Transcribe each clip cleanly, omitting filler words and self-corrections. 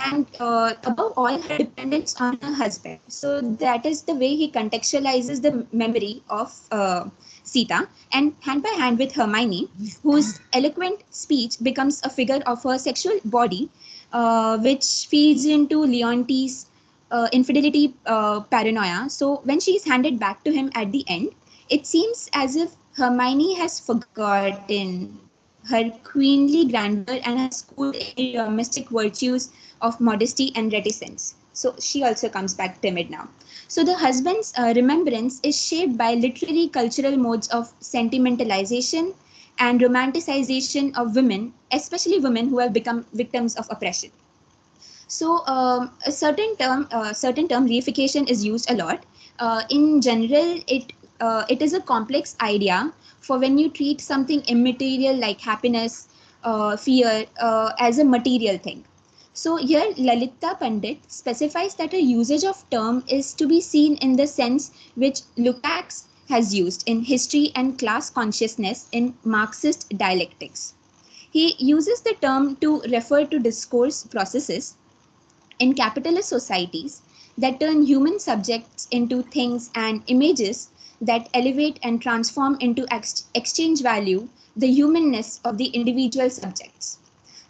and above all, her dependence on her husband. So that is the way he contextualizes the memory of Sita, and hand by hand with Hermione, whose eloquent speech becomes a figure of her sexual body, which feeds into Leonti's infidelity paranoia. So when she is handed back to him at the end, it seems as if Hermione has forgotten her queenly grandeur and has schooled in the domestic virtues of modesty and reticence. So she also comes back timid now. So the husband's remembrance is shaped by literary cultural modes of sentimentalization and romanticization of women, especially women who have become victims of oppression. So certain term reification is used a lot. In general, it is a complex idea for when you treat something immaterial like happiness, fear as a material thing. So here Lalita Pandit specifies that a usage of term is to be seen in the sense which Lukács has used in history and class consciousness in Marxist dialectics. He uses the term to refer to discourse processes in capitalist societies that turn human subjects into things and images that elevate and transform into exchange value the humanness of the individual subjects.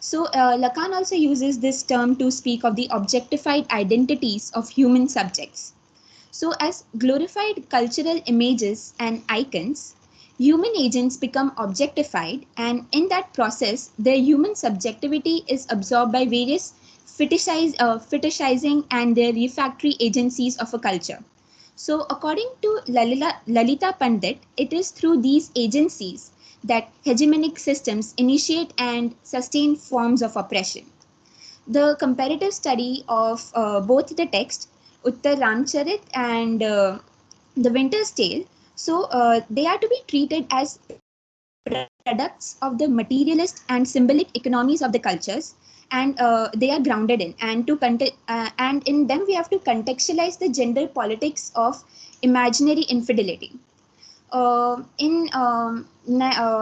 So Lacan also uses this term to speak of the objectified identities of human subjects. So as glorified cultural images and icons, human agents become objectified, and in that process, their human subjectivity is absorbed by various fetishizing and their refractory agencies of a culture. So according to Lalita Pandit, it is through these agencies that hegemonic systems initiate and sustain forms of oppression. The comparative study of both the text, Uttar Ramcharit and The Winter's Tale, so they are to be treated as products of the materialist and symbolic economies of the cultures, and they are grounded in, and in them we have to contextualize the gender politics of imaginary infidelity.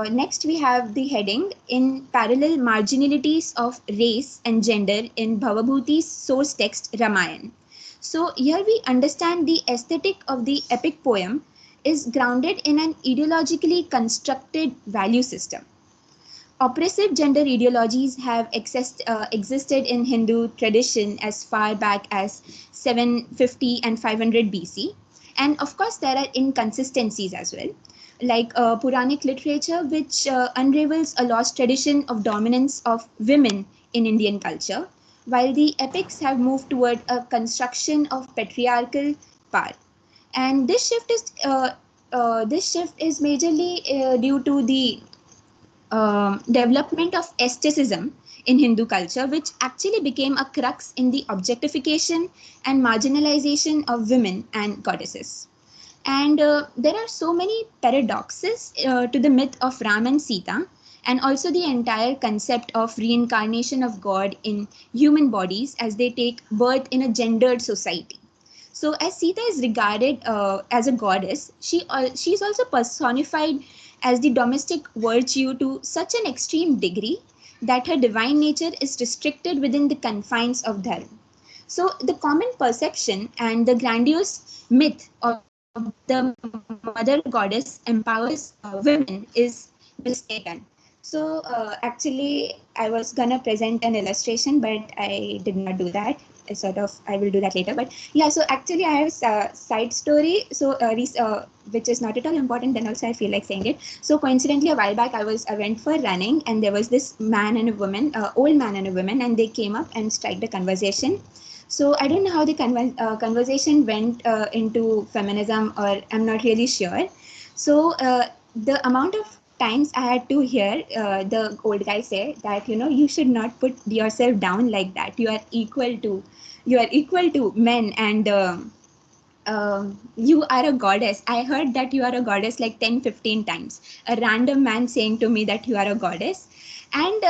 Next we have the heading in parallel marginalities of race and gender in Bhavabhuti's source text Ramayana. So here we understand the aesthetic of the epic poem is grounded in an ideologically constructed value system. Oppressive gender ideologies have existed in Hindu tradition as far back as 750 and 500 BC. And of course, there are inconsistencies as well, like Puranic literature, which unravels a lost tradition of dominance of women in Indian culture, while the epics have moved toward a construction of patriarchal power. And this shift is majorly due to the development of aestheticism in Hindu culture, which actually became a crux in the objectification and marginalization of women and goddesses. And there are so many paradoxes to the myth of Ram and Sita, and also the entire concept of reincarnation of God in human bodies as they take birth in a gendered society. So, as Sita is regarded as a goddess, she is also personified as the domestic virtue to such an extreme degree that her divine nature is restricted within the confines of dharma. So, the common perception and the grandiose myth of the mother goddess empowers women is mistaken. So actually, I was gonna present an illustration, but I did not do that. I will do that later. But yeah, so actually, I have a side story. So which is not at all important. Then also, I feel like saying it. So coincidentally, a while back, I went for running, and there was this man and a woman, old man and a woman, and they came up and struck a conversation. So I don't know how the conversation went into feminism, or I'm not really sure. So the amount of times I had to hear the old guy say that, you should not put yourself down like that. You are equal to men, and you are a goddess. I heard that you are a goddess like 10, 15 times. A random man saying to me that you are a goddess. And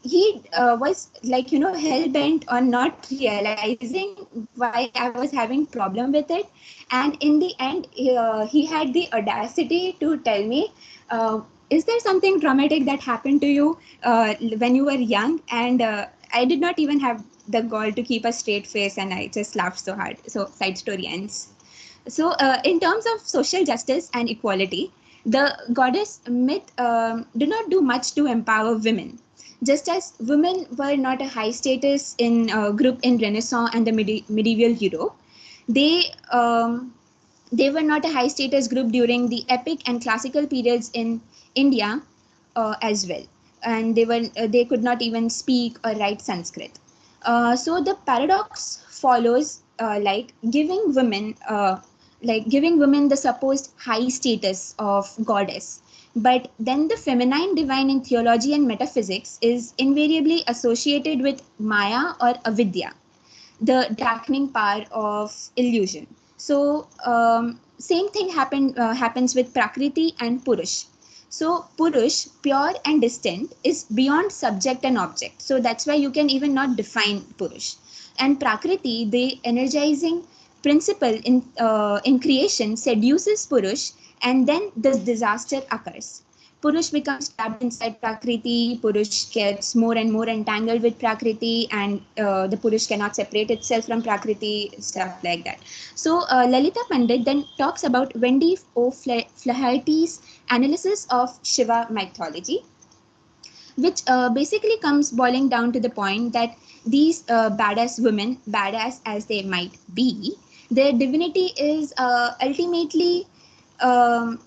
he was like, hell bent on not realizing why I was having problem with it. And in the end, he had the audacity to tell me, is there something traumatic that happened to you when you were young? And I did not even have the god to keep a straight face, and I just laughed so hard. So side story ends. So, in terms of social justice and equality, the goddess myth did not do much to empower women. Just as women were not a high status in group in Renaissance and the medieval Europe, they they were not a high status group during the epic and classical periods in India as well, and they could not even speak or write Sanskrit. So the paradox follows, like giving women the supposed high status of goddess, but then the feminine divine in theology and metaphysics is invariably associated with Maya or Avidya, the darkening power of illusion. So same thing happens with Prakriti and Purush. So Purush, pure and distant, is beyond subject and object. So that's why you can even not define Purush. And Prakriti, the energizing principle in creation, seduces Purush, and then this disaster occurs. Purush becomes trapped inside Prakriti. Purush gets more and more entangled with Prakriti, and the Purush cannot separate itself from Prakriti, stuff like that. So, Lalita Pandit then talks about Wendy O. Flaherty's analysis of Shiva mythology, which basically comes boiling down to the point that these badass women, badass as they might be, their divinity is ultimately um,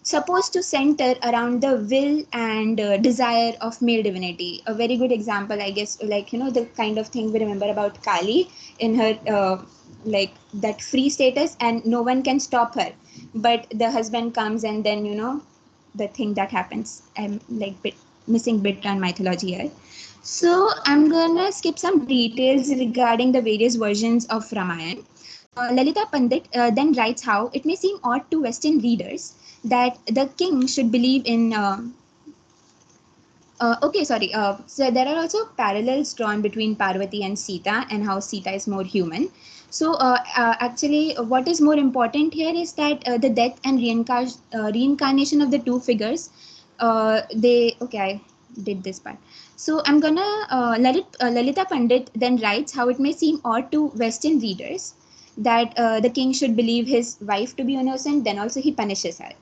supposed to center around the will and desire of male divinity. A very good example, I guess, like, the kind of thing we remember about Kali in her like that free status, and no one can stop her. But the husband comes, and then, the thing that happens. I'm like missing bit on mythology here. So I'm gonna skip some details regarding the various versions of Ramayana. Lalita Pandit then writes how it may seem odd to Western readers that the king should believe in. Okay, sorry. So there are also parallels drawn between Parvati and Sita, and how Sita is more human. So actually, what is more important here is that the death and reincarnation of the two figures, I did this part. So I'm gonna Lalita Pandit then writes how it may seem odd to Western readers that the king should believe his wife to be innocent, then also he punishes her.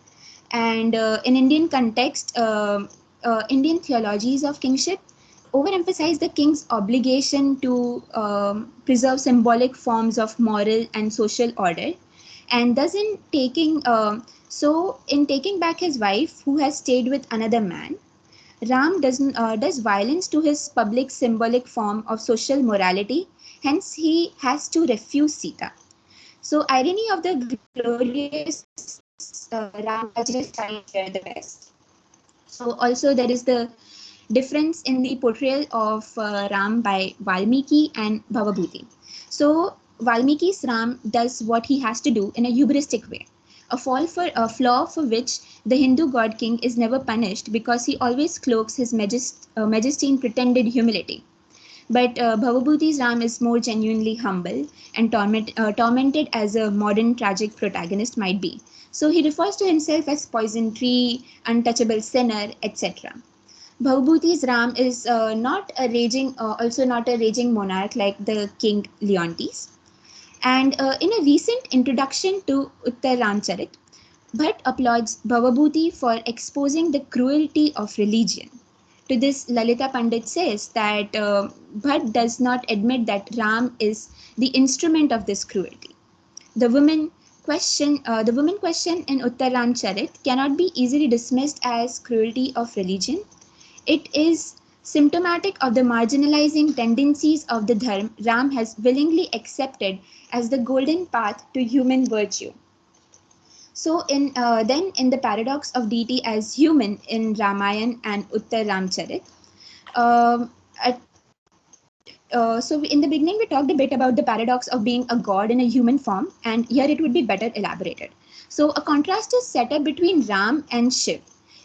And in Indian context, Indian theologies of kingship overemphasize the king's obligation to preserve symbolic forms of moral and social order, and thus in taking back his wife who has stayed with another man, Ram does violence to his public symbolic form of social morality. Hence, he has to refuse Sita. So, irony of the glorious Ram tragedy shines here the best. So, also there is the difference in the portrayal of Ram by Valmiki and Bhavabhuti. So, Valmiki's Ram does what he has to do in a hubristic way, a flaw for which the Hindu god king is never punished because he always cloaks his majesty in pretended humility. But Bhavabhuti's Ram is more genuinely humble and tormented as a modern tragic protagonist might be. So he refers to himself as poison tree, untouchable sinner, etc. Bhavabhuti's Ram is also not a raging monarch like the king Leontes. And in a recent introduction to Uttar Ramcharit, Bhatt applauds Bhavabhuti for exposing the cruelty of religion. To this, Lalita Pandit says that Bhatt does not admit that Ram is the instrument of this cruelty. The woman question in Uttar Ramcharit cannot be easily dismissed as cruelty of religion. It is symptomatic of the marginalizing tendencies of the dharma Ram has willingly accepted as the golden path to human virtue. So, in the paradox of deity as human in Ramayana and Uttar Ramcharit, um, in the beginning we talked a bit about the paradox of being a god in a human form, and here it would be better elaborated. So, a contrast is set up between Ram and Shiv.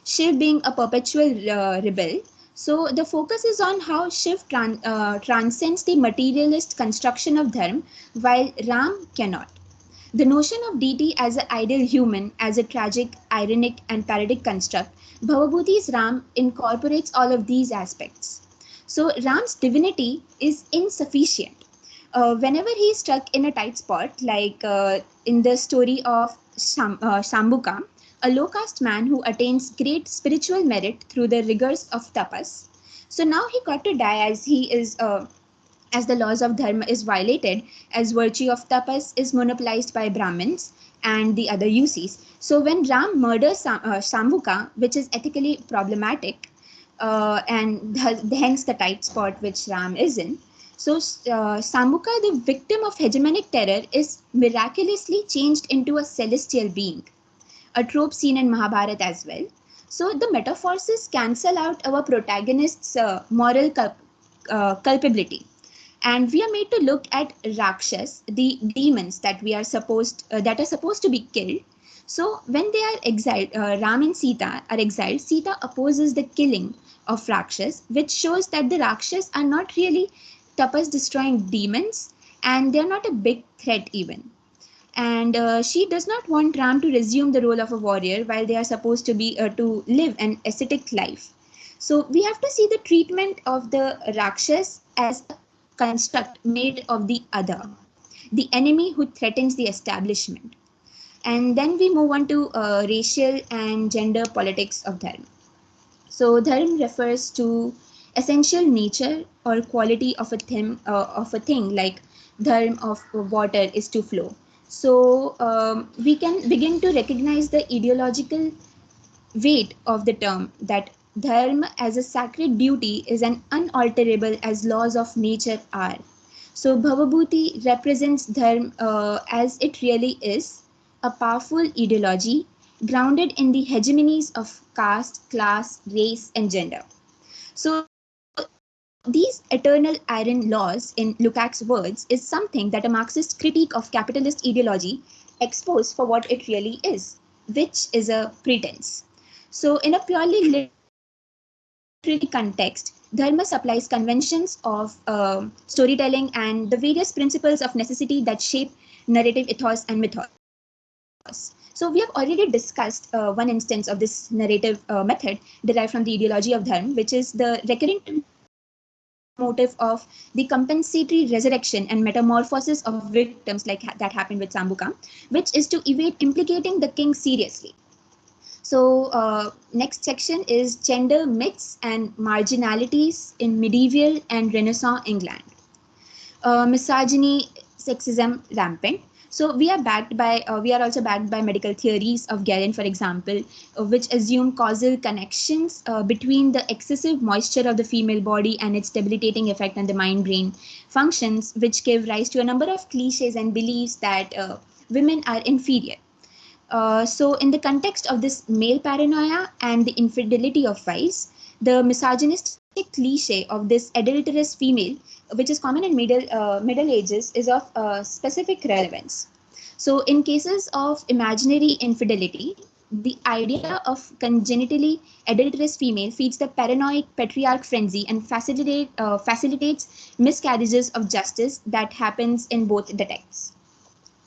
Shiv being a perpetual rebel. So, the focus is on how Shiv transcends the materialist construction of dharma, while Ram cannot. The notion of deity as an ideal human, as a tragic, ironic, and parodic construct, Bhavabhuti's Ram incorporates all of these aspects. So Ram's divinity is insufficient. Whenever he is stuck in a tight spot, like in the story of Sambuka, a low caste man who attains great spiritual merit through the rigors of tapas. So now he got to die as he is. As the laws of dharma is violated, as virtue of tapas is monopolized by Brahmins and the other UCs. So when Ram murders Sambuka, which is ethically problematic, and hence the tight spot which Ram is in. So Sambuka, the victim of hegemonic terror, is miraculously changed into a celestial being, a trope seen in Mahabharata as well. So the metaphors cancel out our protagonist's moral culpability, and we are made to look at rakshas, the demons that are supposed to be killed. So when they are exiled, Ram and Sita are exiled. Sita opposes the killing of rakshas, which shows that the rakshas are not really tapas destroying demons, and they are not a big threat even. And she does not want Ram to resume the role of a warrior while they are supposed to be to live an ascetic life. So we have to see the treatment of the Rakshas as a construct made of the other, the enemy who threatens the establishment. And then we move on to racial and gender politics of dharma. So dharma refers to essential nature or quality of a thing, like dharma of water is to flow. So we can begin to recognize the ideological weight of the term, that dharma as a sacred duty is an unalterable as laws of nature are. So Bhavabhuti represents dharma as it really is, a powerful ideology grounded in the hegemonies of caste, class, race, and gender. So these eternal iron laws, in Lukács' words, is something that a Marxist critique of capitalist ideology exposed for what it really is, which is a pretense. So in a purely literary context, dharma supplies conventions of storytelling and the various principles of necessity that shape narrative ethos and mythos. So we have already discussed one instance of this narrative method derived from the ideology of dharma, which is the recurrent motive of the compensatory resurrection and metamorphosis of victims, like that happened with Sambuka, which is to evade implicating the king seriously. So, next section is gender myths and marginalities in medieval and Renaissance England. Misogyny, sexism rampant. So we are also backed by medical theories of Galen, for example, which assume causal connections between the excessive moisture of the female body and its debilitating effect on the mind-brain functions, which give rise to a number of cliches and beliefs that women are inferior. So, in the context of this male paranoia and the infidelity of wives, the misogynistic cliche of this adulterous female, which is common in Middle Ages, is of specific relevance. So, in cases of imaginary infidelity, the idea of congenitally adulterous female feeds the paranoid patriarch frenzy and facilitates miscarriages of justice that happens in both the texts.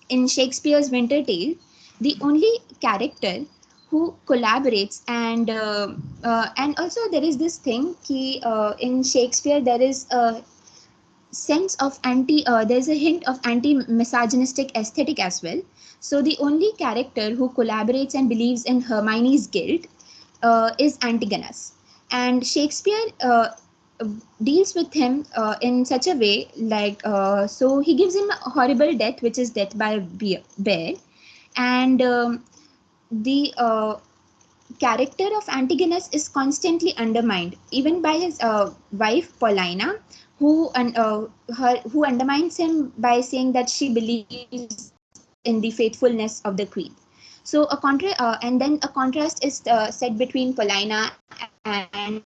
In Shakespeare's Winter Tale, the only character who collaborates and also there is this thing ki, in Shakespeare there is a sense of there's a hint of anti-misogynistic aesthetic as well. So the only character who collaborates and believes in Hermione's guilt is Antigonus, and Shakespeare deals with him in such a way, like so he gives him a horrible death, which is death by a bear, and the character of Antigonus is constantly undermined, even by his wife Paulina, who undermines him by saying that she believes in the faithfulness of the queen. So and then a contrast is set between Paulina and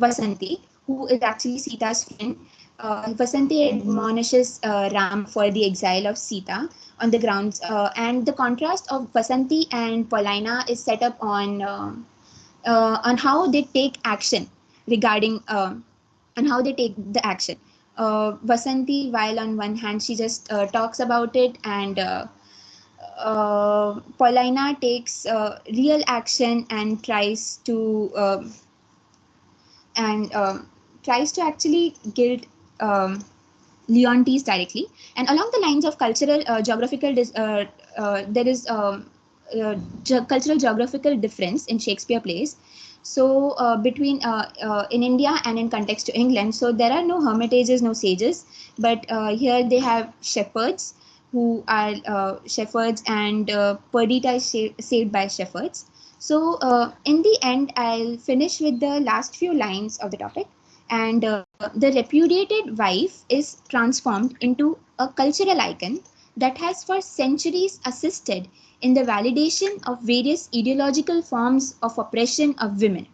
Vasanti, who is actually Sita's friend. Vasanti admonishes Ram for the exile of Sita on the grounds, and the contrast of Vasanti and Paulina is set up on how they take action regarding on how they take the action. Vasanti, while on one hand she just talks about it, and Paulina takes real action and tries to and tries to actually guilt Leontes directly. And along the lines of cultural geographical, there is cultural geographical difference in Shakespeare plays. So between in India and in context to England, so there are no hermitages, no sages, but here they have shepherds who are shepherds, and Perdita is saved by shepherds. So in the end, I'll finish with the last few lines of the topic. And the repudiated wife is transformed into a cultural icon that has for centuries assisted in the validation of various ideological forms of oppression of women.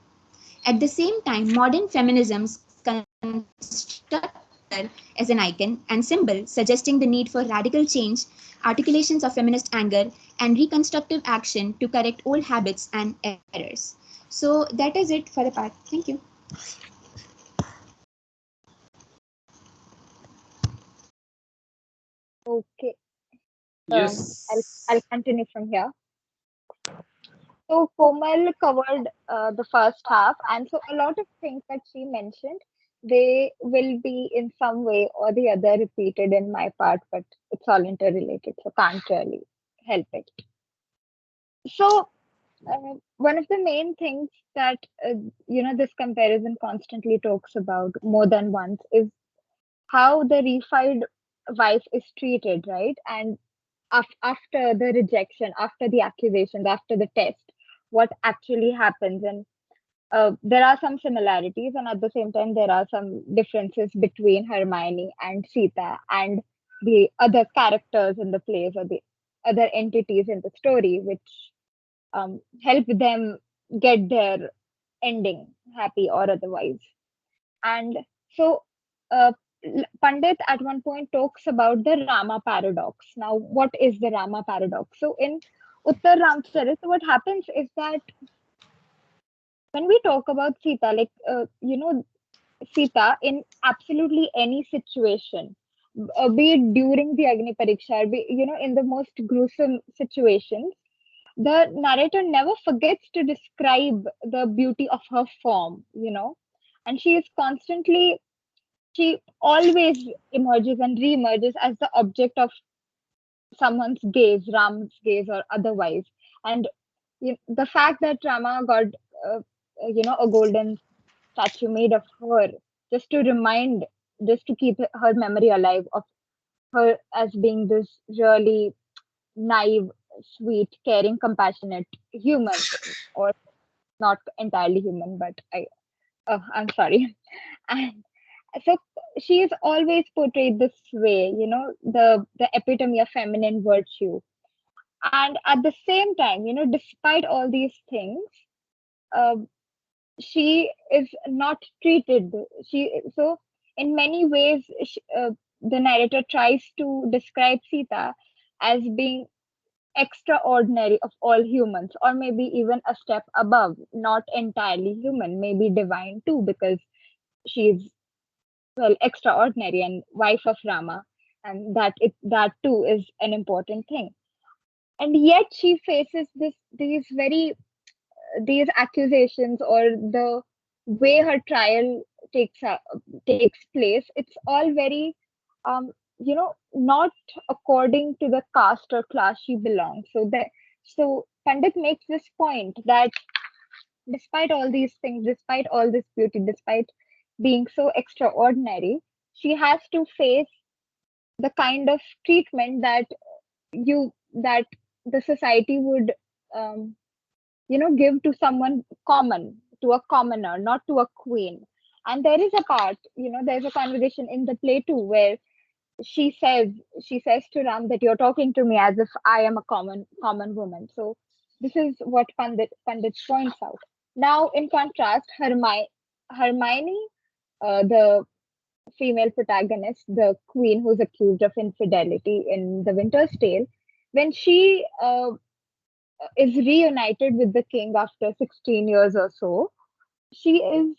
At the same time, modern feminisms construct her as an icon and symbol, suggesting the need for radical change, articulations of feminist anger, and reconstructive action to correct old habits and errors. So that is it for the part. Thank you. Okay. I'll Yes. continue from here. So Komal covered the first half, and so a lot of things that she mentioned, they will be in some way or the other repeated in my part, but it's all interrelated, so can't really help it. So one of the main things that this comparison constantly talks about more than once is how the reified wife is treated, right? And after the rejection, after the accusations, after the test, what actually happens. And there are some similarities, and at the same time, there are some differences between Hermione and Sita and the other characters in the plays or the other entities in the story, which help them get their ending, happy or otherwise. And so, Pandit at one point talks about the Rama paradox. Now, what is the Rama paradox? So, in Uttar Ramcharit, what happens is that when we talk about Sita, Sita in absolutely any situation, be it during the Agni Pariksha, in the most gruesome situations, the narrator never forgets to describe the beauty of her form, and she always emerges and re-emerges as the object of someone's gaze, Ram's gaze or otherwise. And the fact that Rama got, a golden statue made of her just to remind, just to keep her memory alive of her as being this really naive, sweet, caring, compassionate human, or not entirely human, but I'm sorry. And so she is always portrayed this way, the epitome of feminine virtue. And at the same time, despite all these things, uh, she is not treated. So in many ways, the narrator tries to describe Sita as being extraordinary of all humans, or maybe even a step above, not entirely human, maybe divine too, because she's, well, extraordinary and wife of Rama, and that too is an important thing. And yet she faces these accusations, or the way her trial takes place. It's all very not according to the caste or class she belongs. So Pandit makes this point that despite all these things, despite all this beauty, despite being so extraordinary, she has to face the kind of treatment that the society would um, give to someone common, to a commoner, not to a queen. And there is a part, there's a conversation in the play too, where she says she says to Ram that you're talking to me as if I am a common woman. So this is what Pandit points out. Now, in contrast, Hermione, the female protagonist, the queen who's accused of infidelity in The Winter's Tale, when she is reunited with the king after 16 years or so, she is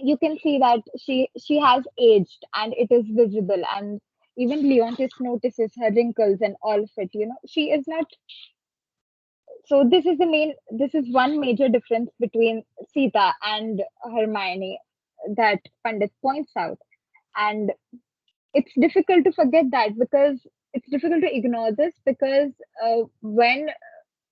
you can see that she has aged, and it is visible. And even Leontis notices her wrinkles and all of it. She is not. So this is one major difference between Sita and Hermione. that Pandit points out. And it's difficult to forget that, because it's difficult to ignore this, because when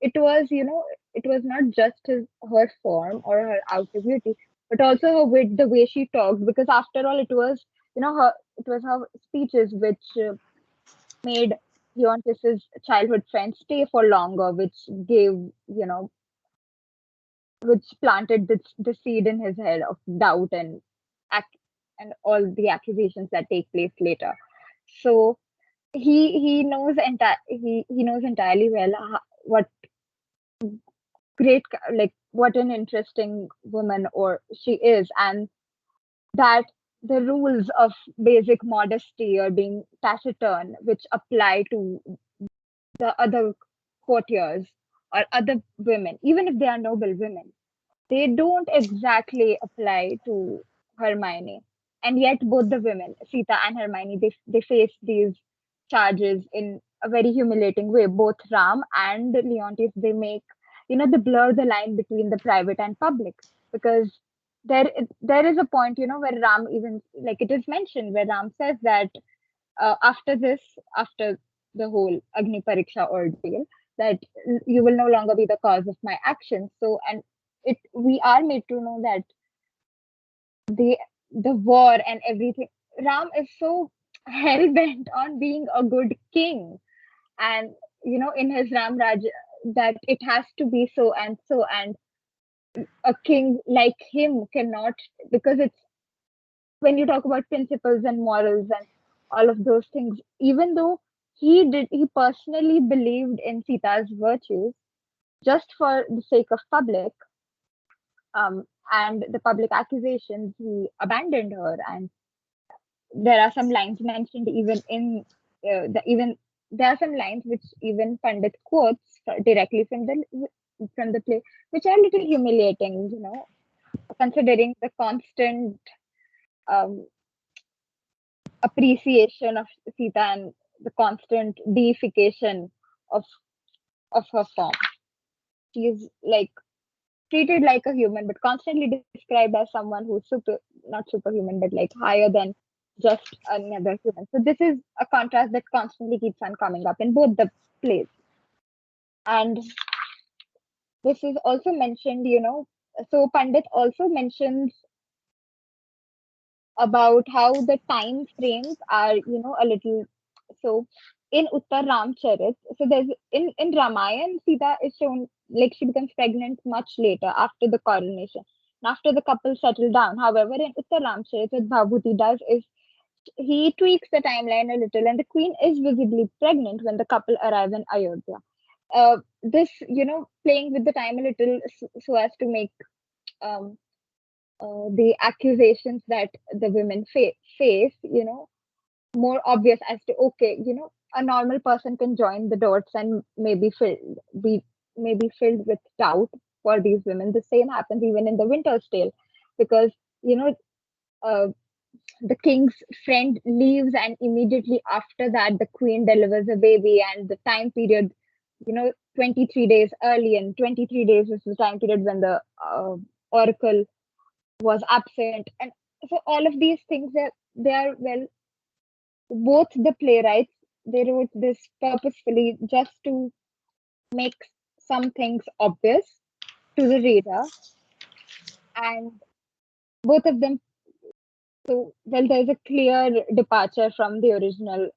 it was, it was not just her form or her outer beauty, but also her wit, the way she talked. Because after all, it was, it was her speeches which made Leontis's childhood friend stay for longer, which gave, which planted the seed in his head of doubt and ac- and all the accusations that take place later. So he knows entirely well what like what an interesting woman or she is, and that the rules of basic modesty or being taciturn, which apply to the other courtiers or other women, even if they are noble women, they don't exactly apply to Hermione. And yet, both the women, Sita and Hermione, they face these charges in a very humiliating way. Both Ram and Leontes, they blur the line between the private and public, because there is a point, where Ram, even like it is mentioned, where Ram says that after the whole Agni Pariksha ordeal, that you will no longer be the cause of my actions. So, and we are made to know that the the war and everything, Ram is so hell bent on being a good king, and in his Ram Raj, that it has to be so and so, and a king like him cannot, because it's, when you talk about principles and morals and all of those things, even though he personally believed in Sita's virtues, just for the sake of public, um, and the public accusations, he abandoned her. And there are some lines mentioned even in even there are some lines which even Pandit quotes directly from the play, which are a little humiliating, considering the constant um, appreciation of Sita and the constant deification of her form. She is like treated like a human, but constantly described as someone who's not superhuman, but like higher than just another human. So this is a contrast that constantly keeps on coming up in both the plays. And this is also mentioned, so Pandit also mentions about how the time frames are, a little, so in Uttar Ramcharit, so there's in Ramayan, Sita is shown like she becomes pregnant much later after the coronation and after the couple settle down. However, in Uttar Ramcharit, what Bhabhuti does is he tweaks the timeline a little, and the queen is visibly pregnant when the couple arrive in Ayodhya. This, playing with the time a little so as to make um, the accusations that the women face, more obvious as to, okay, a normal person can join the dots and be maybe filled with doubt for these women. The same happens even in the Winter's Tale, because uh, the king's friend leaves, and immediately after that the queen delivers a baby, and the time period, 23 days early, and 23 days was the time period when the oracle was absent. And so all of these things, they are well, both the playwrights, they wrote this purposefully just to make some things obvious to the reader, and both of them, so well, there's a clear departure from the original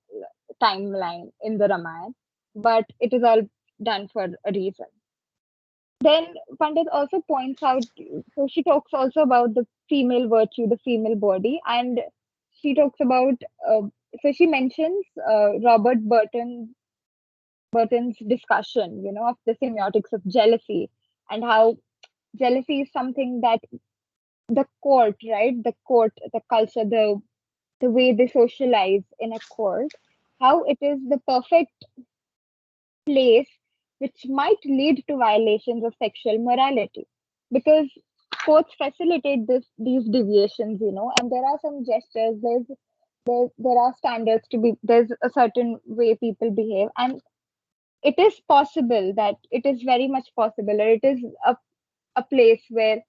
timeline in the Ramayana, but it is all done for a reason. Then Pandit also points out, so she talks also about the female virtue, the female body, and she talks about, so she mentions Robert Burton's discussion, of the semiotics of jealousy, and how jealousy is something that the court, right, the culture, the way they socialize in a court, how it is the perfect place which might lead to violations of sexual morality, because courts facilitate these deviations, and there are some gestures, there are standards to be, there's a certain way people behave, and it is possible that it is very much possible, or it is a place where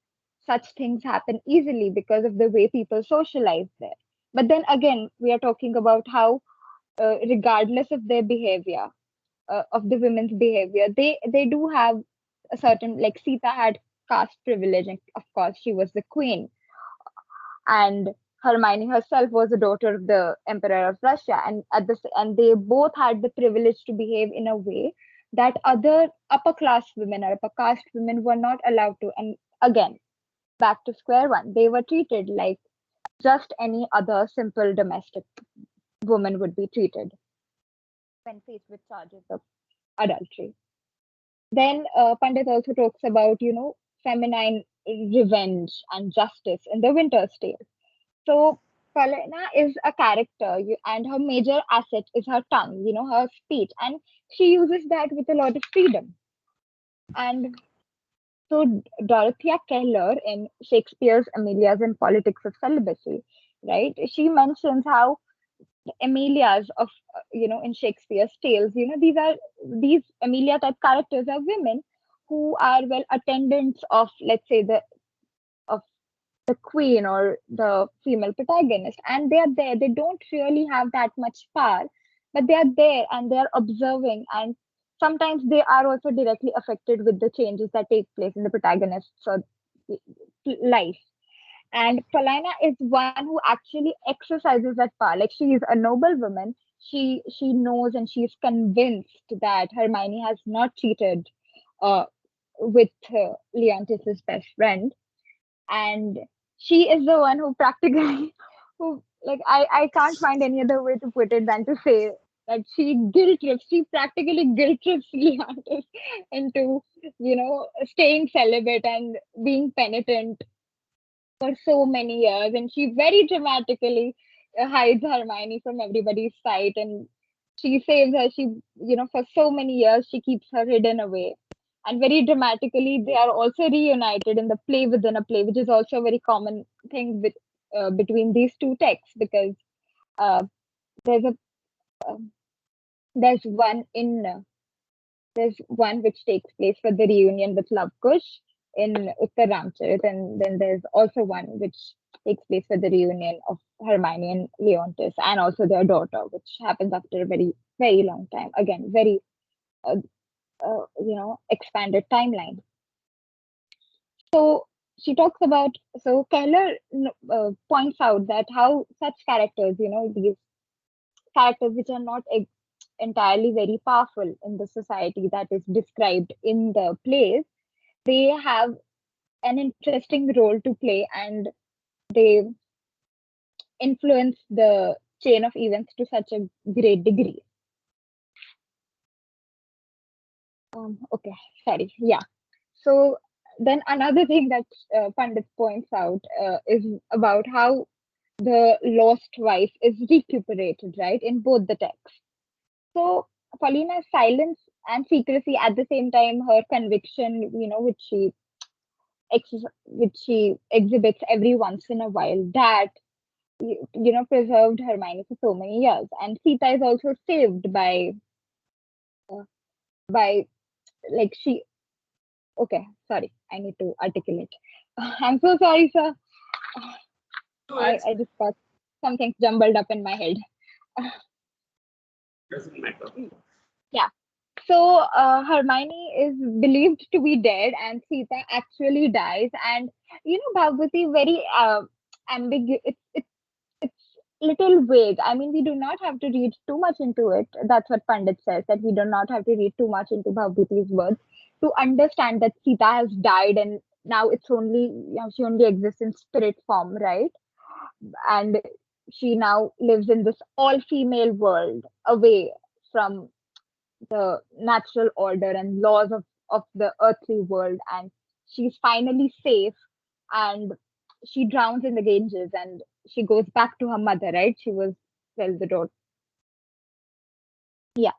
such things happen easily because of the way people socialize there. But then again, we are talking about how, regardless of their behavior, of the women's behavior, they do have a certain, like Sita had caste privilege, and of course she was the queen, and Hermione herself was a daughter of the Emperor of Russia, and and they both had the privilege to behave in a way that other upper class women or upper caste women were not allowed to. And again, back to square one, they were treated like just any other simple domestic woman would be treated when faced with charges of adultery. Then Pandit also talks about, feminine revenge and justice in the Winter's Tale. So Palena is a character, and her major asset is her tongue, her speech, and she uses that with a lot of freedom. And so Dorothea Keller in Shakespeare's Amelia's and Politics of Celibacy, right? She mentions how Amelias of, in Shakespeare's tales, these Amelia type characters are women who are, well, attendants of, let's say, of the queen or the female protagonist, and they are there. They don't really have that much power, but they are there and they are observing, and sometimes they are also directly affected with the changes that take place in the protagonist's life. And Paulina is one who actually exercises that power. Like, she is a noble woman. She knows and she is convinced that Hermione has not cheated uh, with Leontis's best friend, and she is the one who practically who, like, I can't find any other way to put it than to say that she practically guilt trips Leontis into, staying celibate and being penitent for so many years, and she very dramatically hides Hermione from everybody's sight, and she saves her. She, for so many years, she keeps her hidden away. And very dramatically, they are also reunited in the play within a play, which is also a very common thing between these two texts, because uh, there's a um, there's one in there's one which takes place for the reunion with Lavkush in Uttar Ramcharit, and then there's also one which takes place for the reunion of Hermione and Leontis, and also their daughter, which happens after a very, very long time. Again, very, uh, expanded timeline. So she talks about, so Keller points out that how such characters, these characters which are not entirely very powerful in the society that is described in the plays, they have an interesting role to play, and they influence the chain of events to such a great degree. Okay, sorry. Yeah. So then another thing that Pandit points out is about how the lost wife is recuperated, right, in both the texts. So Paulina's silence and secrecy, at the same time, her conviction, which she exhibits every once in a while, that preserved Hermione for so many years. And Sita is also saved uh, by like she. Okay, sorry, I need to articulate. I'm so sorry, sir. I just got some things jumbled up in my head. Doesn't matter. Yeah. So Hermione is believed to be dead, and Sita actually dies. And Bhagavati, very ambiguous. It's little vague. I mean, we do not have to read too much into it. That's what Pandit says, that we do not have to read too much into Bhagavati's words to understand that Sita has died, and now it's only, she only exists in spirit form, right? And she now lives in this all-female world, away from the natural order and laws of the earthly world, and she's finally safe, and she drowns in the Ganges, and she goes back to her mother, right? She was, well, the daughter. Yeah.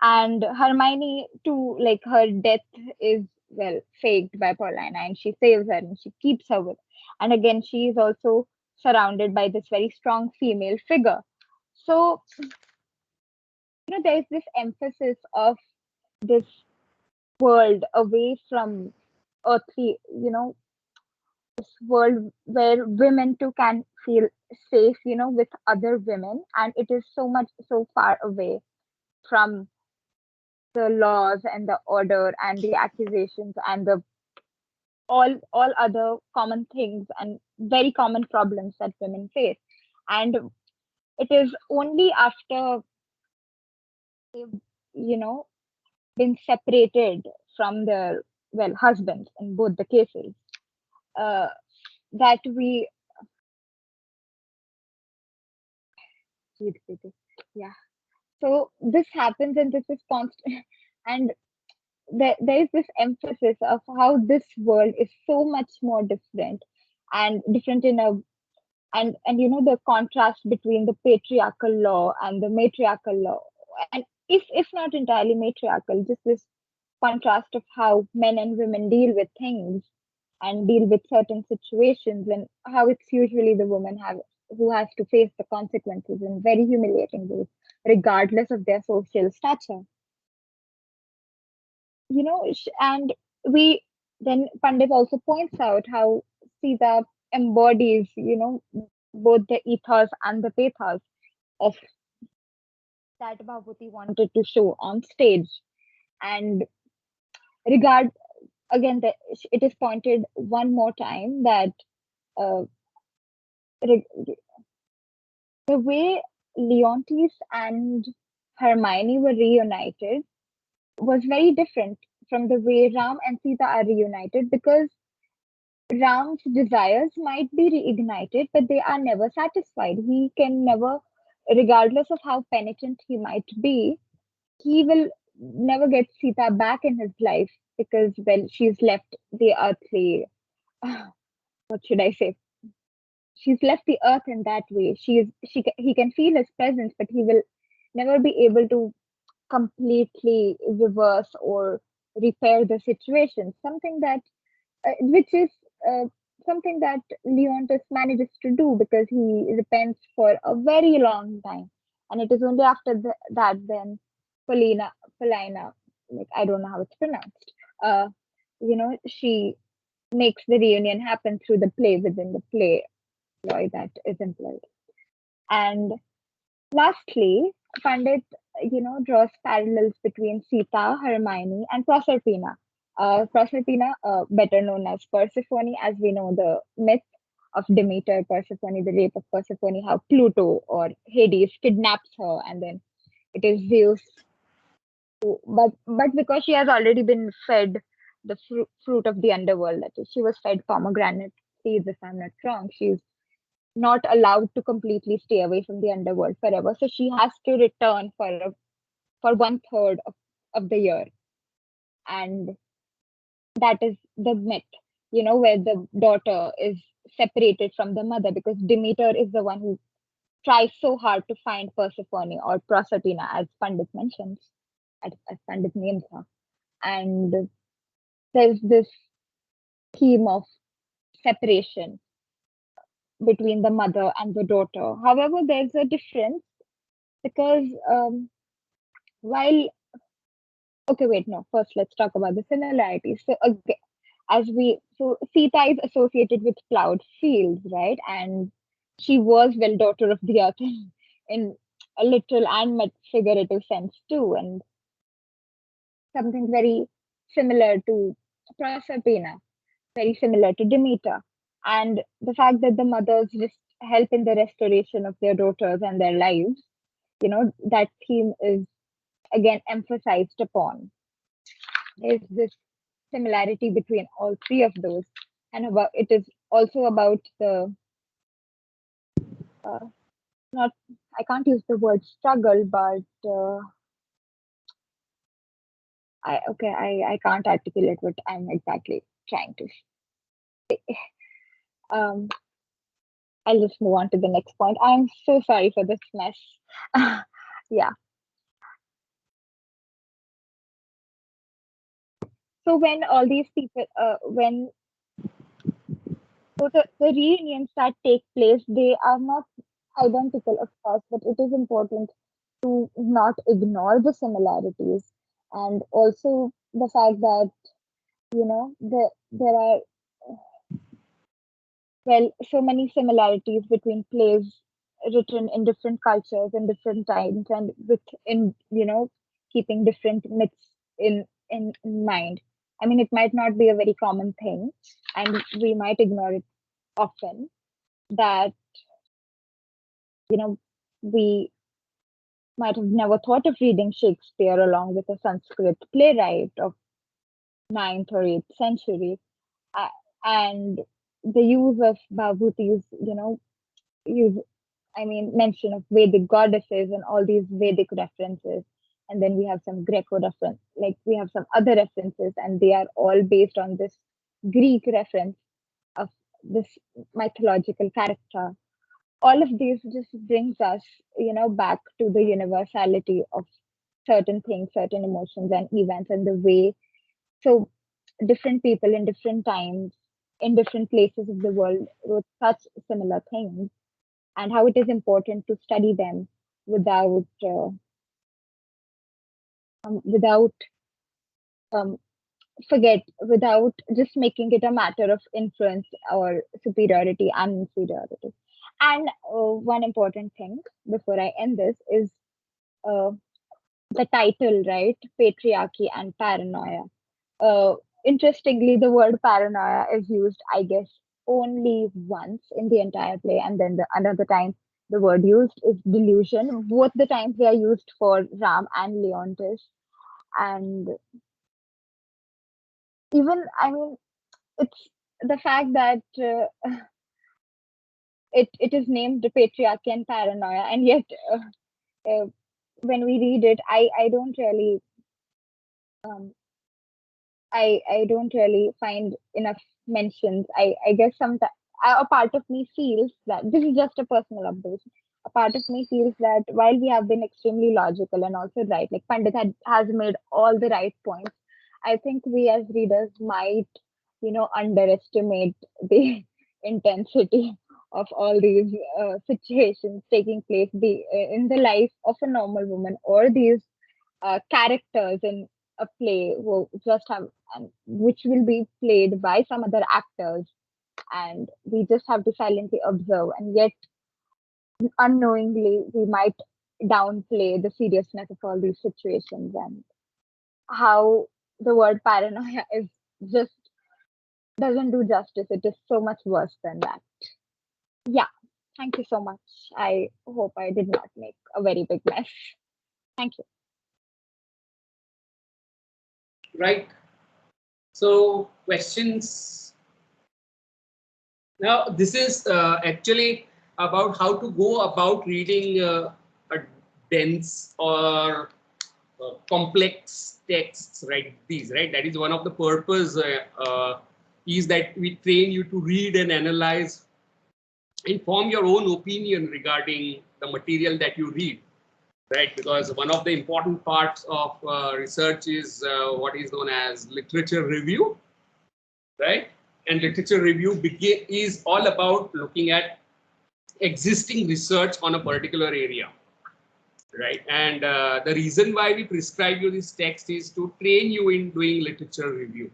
And Hermione too, like, her death is, well, faked by Paulina, and she saves her and she keeps her with. And again, she is also surrounded by this very strong female figure. So, there's this emphasis of this world away from earthly, this world where women too can feel safe, with other women, and it is so far away from the laws and the order and the accusations and the all other common things and very common problems that women face. And it is only after they've, you know, been separated from their, well, husbands in both the cases, uh, that we, yeah. So this happens, and this is constant, and there is this emphasis of how this world is so much more different, and different in a and the contrast between the patriarchal law and the matriarchal law, and if not entirely matriarchal, just this contrast of how men and women deal with things and deal with certain situations, and how it's usually the woman have who has to face the consequences in very humiliating ways, regardless of their social stature. And we then Pandit also points out how Sita embodies, both the ethos and the pathos of that Bhagwati wanted to show on stage. And regard again, it is pointed one more time that uh, re- the way Leontes and Hermione were reunited was very different from the way Ram and Sita are reunited, because Ram's desires might be reignited, but they are never satisfied. He can never, regardless of how penitent he might be, he will never get Sita back in his life, because, well, she's left the earthly, what should I say? She's left the earth in that way. He can feel his presence, but he will never be able to completely reverse or repair the situation. Which is uh, something that Leontis manages to do, because he repents for a very long time, and it is only after that then Felina, like, I don't know how it's pronounced. Uh, she makes the reunion happen through the play within the play ploy that is employed. And lastly, Pandit, draws parallels between Sita, Hermione, and Proserpina. Proserpina, better known as Persephone, as we know the myth of Demeter, Persephone, the rape of Persephone, how Pluto or Hades kidnaps her, and then it is Zeus. But because she has already been fed the fruit of the underworld, that is, she was fed pomegranate seeds, if I'm not wrong. She's not allowed to completely stay away from the underworld forever. So she has to return for 1/3 of the year. And that is the myth, where the daughter is separated from the mother, because Demeter is the one who tries so hard to find Persephone, or Proserpina, as Pandit mentions, as Pandit names her. And there's this theme of separation between the mother and the daughter. However, there's a difference, because while okay, wait, no, first let's talk about the similarities. So Sita is associated with plowed fields, right? And she was, well, daughter of the earth in a literal and figurative sense too, and something very similar to Proserpina, very similar to Demeter. And the fact that the mothers just help in the restoration of their daughters and their lives, that theme is again emphasized upon. There's this similarity between all three of those, and about it is also about the uh, not I can't use the word struggle, but I can't articulate what I'm exactly trying to. Um, I'll just move on to the next point. I'm so sorry for this mess. Yeah. So when all these people, when so the reunions that take place, they are not identical, of course, but it is important to not ignore the similarities, and also the fact that there are well, so many similarities between plays written in different cultures and different times, and within, keeping different myths in mind. I mean, it might not be a very common thing, and we might ignore it often. That we might have never thought of reading Shakespeare along with a Sanskrit playwright of ninth or 8th century, uh, and the use of Bhavuti's, use mention of Vedic goddesses and all these Vedic references. And then we have some Greco reference, like we have some other references, and they are all based on this Greek reference of this mythological character. All of these just brings us, back to the universality of certain things, certain emotions and events, and the way so different people in different times, in different places of the world wrote such similar things, and how it is important to study them without without um, forget without just making it a matter of influence or superiority and inferiority. And one important thing before I end this is uh, the title, right? Patriarchy and Paranoia. Uh, Interestingly, the word paranoia is used, I guess, only once in the entire play, and then another time the word used is delusion. Both the times they are used for Ram and Leontis, and even it's the fact that it is named the Patriarchy and Paranoia, and yet uh, when we read it, I don't really um, I don't really find enough mentions. I guess sometimes a part of me feels that this is just a personal observation. A part of me feels that while we have been extremely logical and also right, like Pandit has made all the right points, I think we as readers might, underestimate the intensity of all these situations taking place in the life of a normal woman, or these characters in a play who just have and which will be played by some other actors, and we just have to silently observe, and yet unknowingly we might downplay the seriousness of all these situations, and how the word paranoia is just doesn't do justice. It is so much worse than that. Yeah, thank you so much. I hope I did not make a very big mess. Thank you. Right. So questions. Now this is actually about how to go about reading a dense or complex texts, right? These, right? That is one of the purpose is that we train you to read and analyze and form your own opinion regarding the material that you read, right? Because one of the important parts of research is what is known as literature review, right? And literature review is all about looking at existing research on a particular area, right? And the reason why we prescribe you this text is to train you in doing literature review.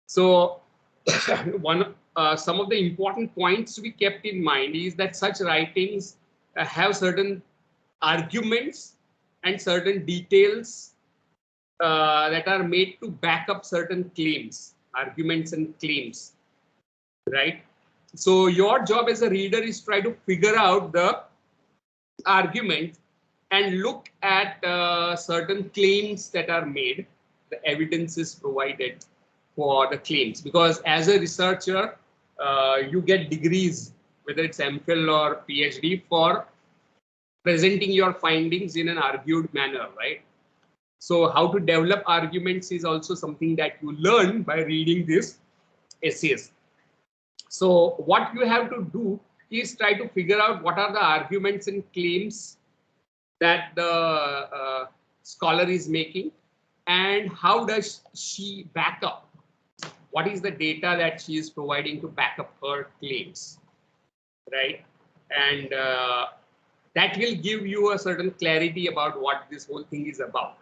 So some of the important points to be kept in mind is that such writings have certain arguments and certain details that are made to back up certain claims, arguments and claims, right? So your job as a reader is try to figure out the argument and look at certain claims that are made, the evidence is provided for the claims, because as a researcher you get degrees, whether it's MPhil or PhD, for presenting your findings in an argued manner, right? So how to develop arguments is also something that you learn by reading these essays. So what you have to do is try to figure out what are the arguments and claims that the scholar is making, and how does she back up, what is the data that she is providing to back up her claims, right? And that will give you a certain clarity about what this whole thing is about.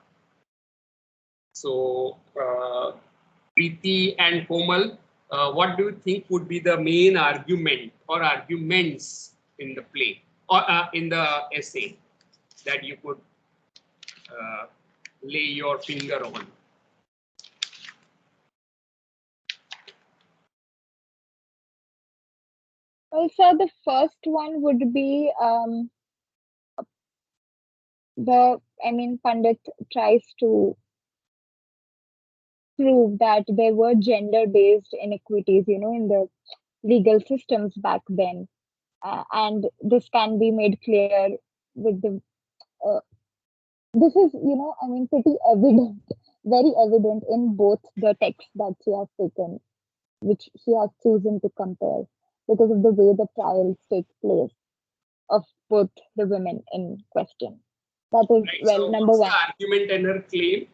So Preeti and Komal, what do you think would be the main argument or arguments in the play or in the essay that you could uh, lay your finger on? Also, the first one would be Pandit tries to prove that there were gender-based inequities, in the legal systems back then, and this can be made clear with the. Uh, this is, pretty evident, very evident in both the texts that she has taken, which she has chosen to compare because of the way the trials take place of both the women in question. That is, Right. well, So number what's the one. argument and her claim?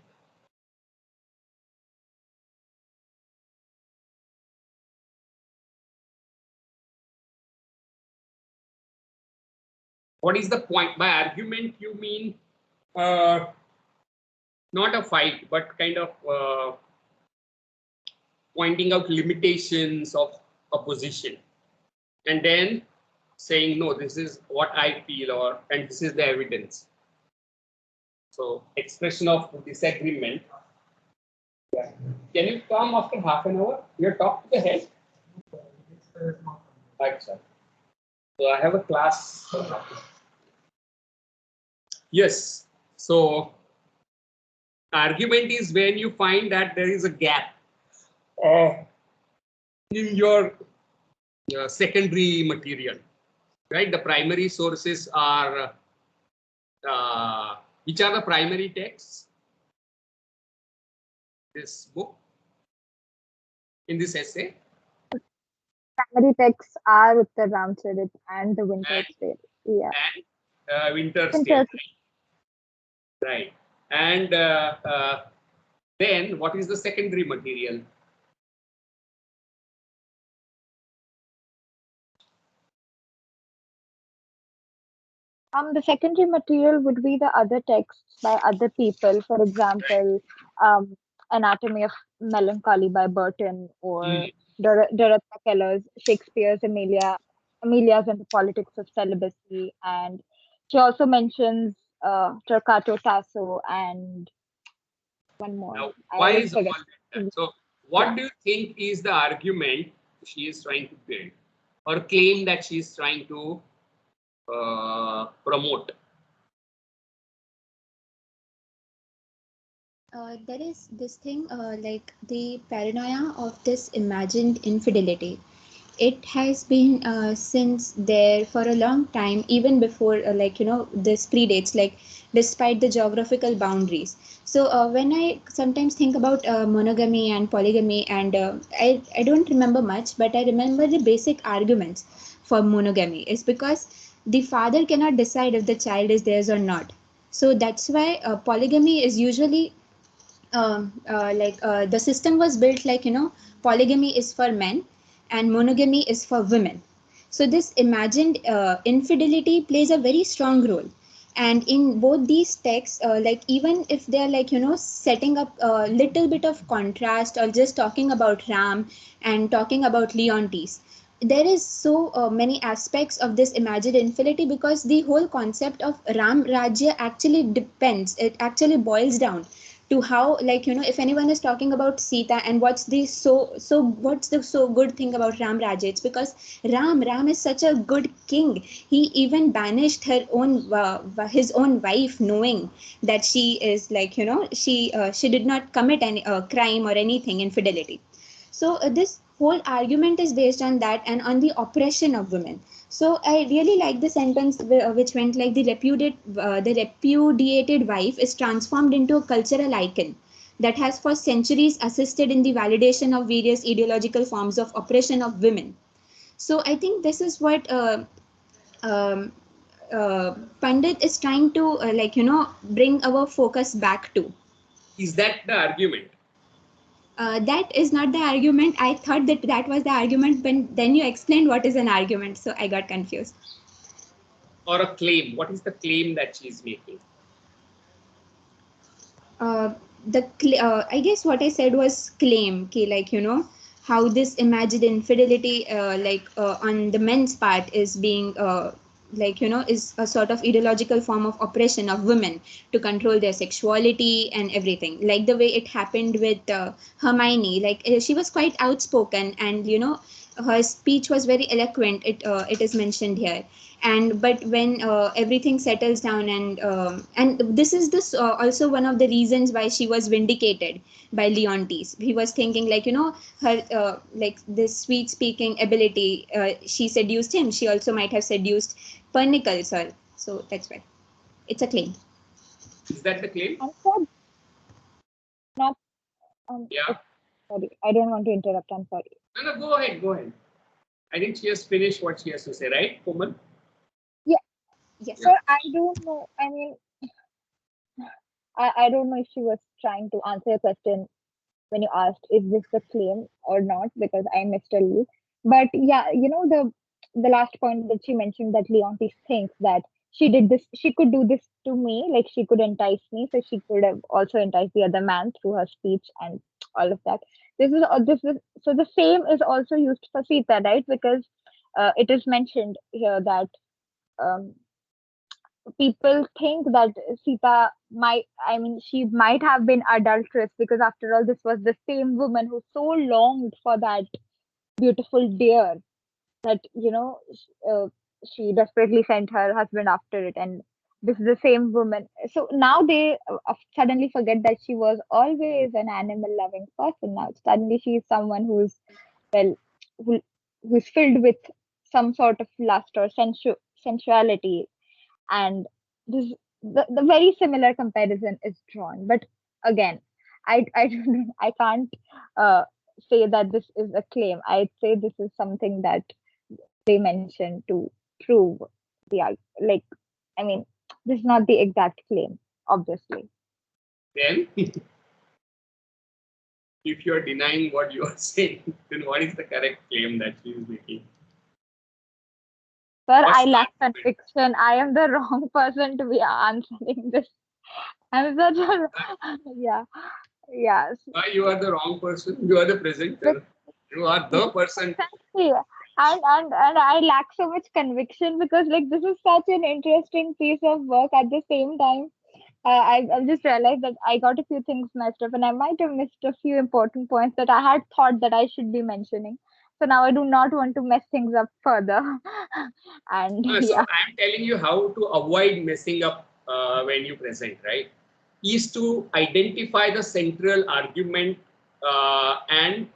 What is the point? By argument, you mean not a fight, but kind of pointing out limitations of a position, and then saying, no, this is what I feel, and this is the evidence. So expression of disagreement. Yeah. Can you come after half an hour? You talk to the head. Right, sir. So I have a class. Yes. So argument is when you find that there is a gap in your secondary material, right? The primary sources are which are the primary texts? This book, in this essay. Primary texts are Uttar Ramcharit and the Winter's Tale. Yeah. And Winter's Tale. Right. And then what is the secondary material? The secondary material would be the other texts by other people. For example, Anatomy of Melancholy by Burton, or Dorothy Keller's Shakespeare's Amelia's and the Politics of Celibacy. And she also mentions Torquato Tasso and one more. Now, I why always is forget. all that? So what do you think is the argument she is trying to build or claim that she is trying to promote? There is this thing like the paranoia of this imagined infidelity. It has been since there for a long time, even before this predates, like despite the geographical boundaries. So when I sometimes think about monogamy and polygamy, and I don't remember much, but I remember the basic arguments for monogamy is because the father cannot decide if the child is theirs or not. So that's why polygamy is usually the system was built like, polygamy is for men and monogamy is for women. So this imagined infidelity plays a very strong role. And in both these texts, like even if they're like, setting up a little bit of contrast or just talking about Ram and talking about Leontes, there is so many aspects of this imagined infidelity, because the whole concept of Ram Rajya actually depends, it actually boils down to how, like, if anyone is talking about Sita and what's the what's the so good thing about Ram Raja, it's because Ram is such a good king. He even banished her own his own wife, knowing that she is like, she did not commit any crime or anything, infidelity. So this whole argument is based on that and on the oppression of women. So I really like the sentence which went like, the repudiated wife is transformed into a cultural icon that has for centuries assisted in the validation of various ideological forms of oppression of women. So I think this is what um, Pandit is trying to bring our focus back to. Is that the argument? That is not the argument. I thought that that was the argument, but then you explained what is an argument, so I got confused. Or a claim? What is the claim that she is making? I guess what I said was claim, like, how this imagined infidelity on the men's part is being is a sort of ideological form of oppression of women to control their sexuality and everything, like the way it happened with Hermione. She was quite outspoken, and her speech was very eloquent. It is mentioned here. And but when everything settles down, and this is also one of the reasons why she was vindicated by Leontes. He was thinking, her this sweet speaking ability, she seduced him. She also might have seduced Pernicles. So that's why it's a claim. Is that the claim? And for not Yeah. sorry, I don't want to interrupt. I'm sorry. No, go ahead. Go ahead. I think she has finished what she has to say, right, Komal? Yeah. Yes. So I don't know. I mean, I don't know if she was trying to answer a question when you asked, is this the claim or not? Because I missed a little. But yeah, the last point that she mentioned, that Leontis thinks that she could do this to me, like she could entice me, so she could have also enticed the other man through her speech and all of that. This is so the same is also used for Sita, right? Because it is mentioned here that um, people think that Sita she might have been adulterous, because after all, this was the same woman who so longed for that beautiful deer that, she desperately sent her husband after it. And this is the same woman. So now they suddenly forget that she was always an animal loving person. Now suddenly she is someone well, who, who's filled with some sort of lust or sensuality. And this the very similar comparison is drawn. But again, I don't, I can't uh, say that this is a claim. I'd say this is something that they mentioned to prove like, I mean, this is not the exact claim, obviously. Then, if you are denying what you are saying, then what is the correct claim that she is making? Sir, What's I the lack argument? conviction. I am the wrong person to be answering this. I'm such a yeah, yes. Why you are the wrong person? You are the presenter. You are the person. Exactly. And I lack so much conviction, because like this is such an interesting piece of work. At the same time, I've just realized that I got a few things messed up, and I might have missed a few important points that I had thought that I should be mentioning. So now I do not want to mess things up further. And So yeah. I'm telling you how to avoid messing up when you present, right? Is to identify the central argument and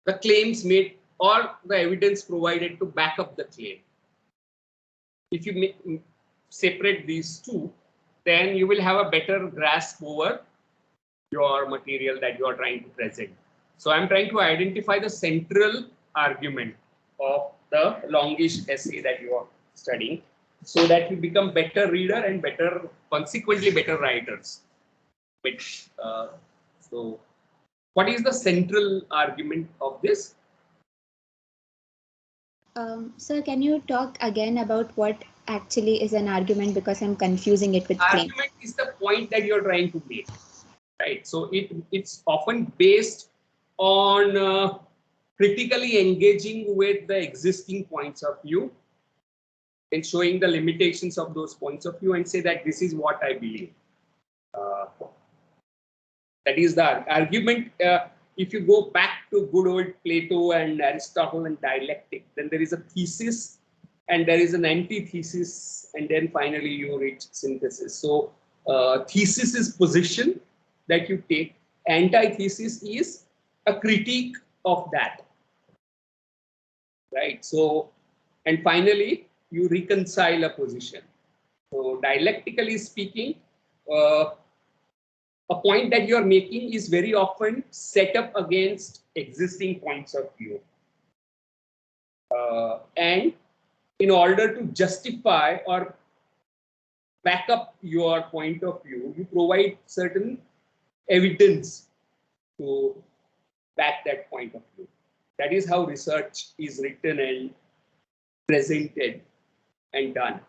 the claims made or the evidence provided to back up the claim. If you separate these two, then you will have a better grasp over your material that you are trying to present. So I'm trying to identify the central argument of the longish essay that you are studying, so that you become better reader and consequently better writers. Which so what is the central argument of this? Sir, can you talk again about what actually is an argument, because I'm confusing it with claim. Argument is the point that you're trying to make, right? So it's often based on critically engaging with the existing points of view and showing the limitations of those points of view and say that this is what I believe. Uh, that is the argument. If you go back to good old Plato and Aristotle and dialectic, then there is a thesis and there is an antithesis, and then finally you reach synthesis. So thesis is position that you take, antithesis is a critique of that, right? So, and finally you reconcile a position. So dialectically speaking, uh, a point that you are making is very often set up against existing points of view. And in order to justify or back up your point of view, you provide certain evidence to back that point of view. That is how research is written and presented and done.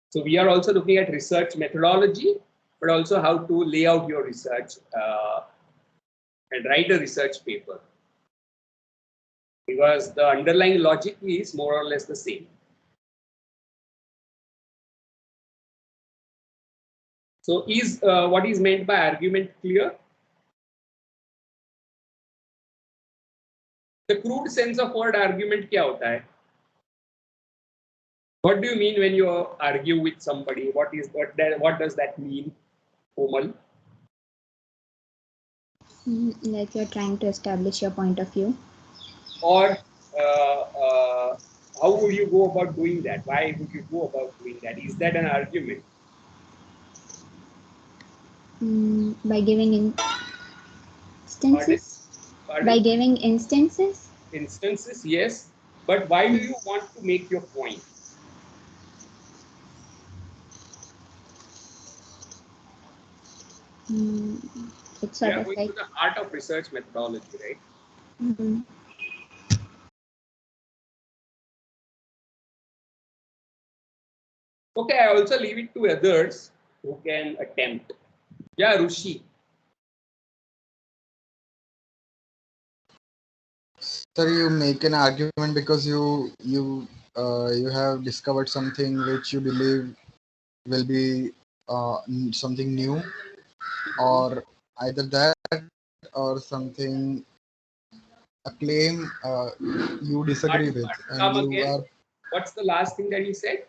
So we are also looking at research methodology, but also how to lay out your research and write a research paper, because the underlying logic is more or less the same. So is what is meant by argument clear? The crude sense of word argument क्या होता है? What do you mean when you argue with somebody? What does that mean, Komal? Like you're trying to establish your point of view. Or how would you go about doing that? Why would you go about doing that? Is that an argument? By giving instances. Pardon? By giving instances. Instances, yes. But why do you want to make your point? It's We sort are of going like to the art of research methodology, right? Okay, I also leave it to others who can attempt. Yeah, Rushi. Sir, you make an argument because you have discovered something which you believe will be something new, or either that or something, a claim you disagree with, and Come you again. are. What's the last thing that you said?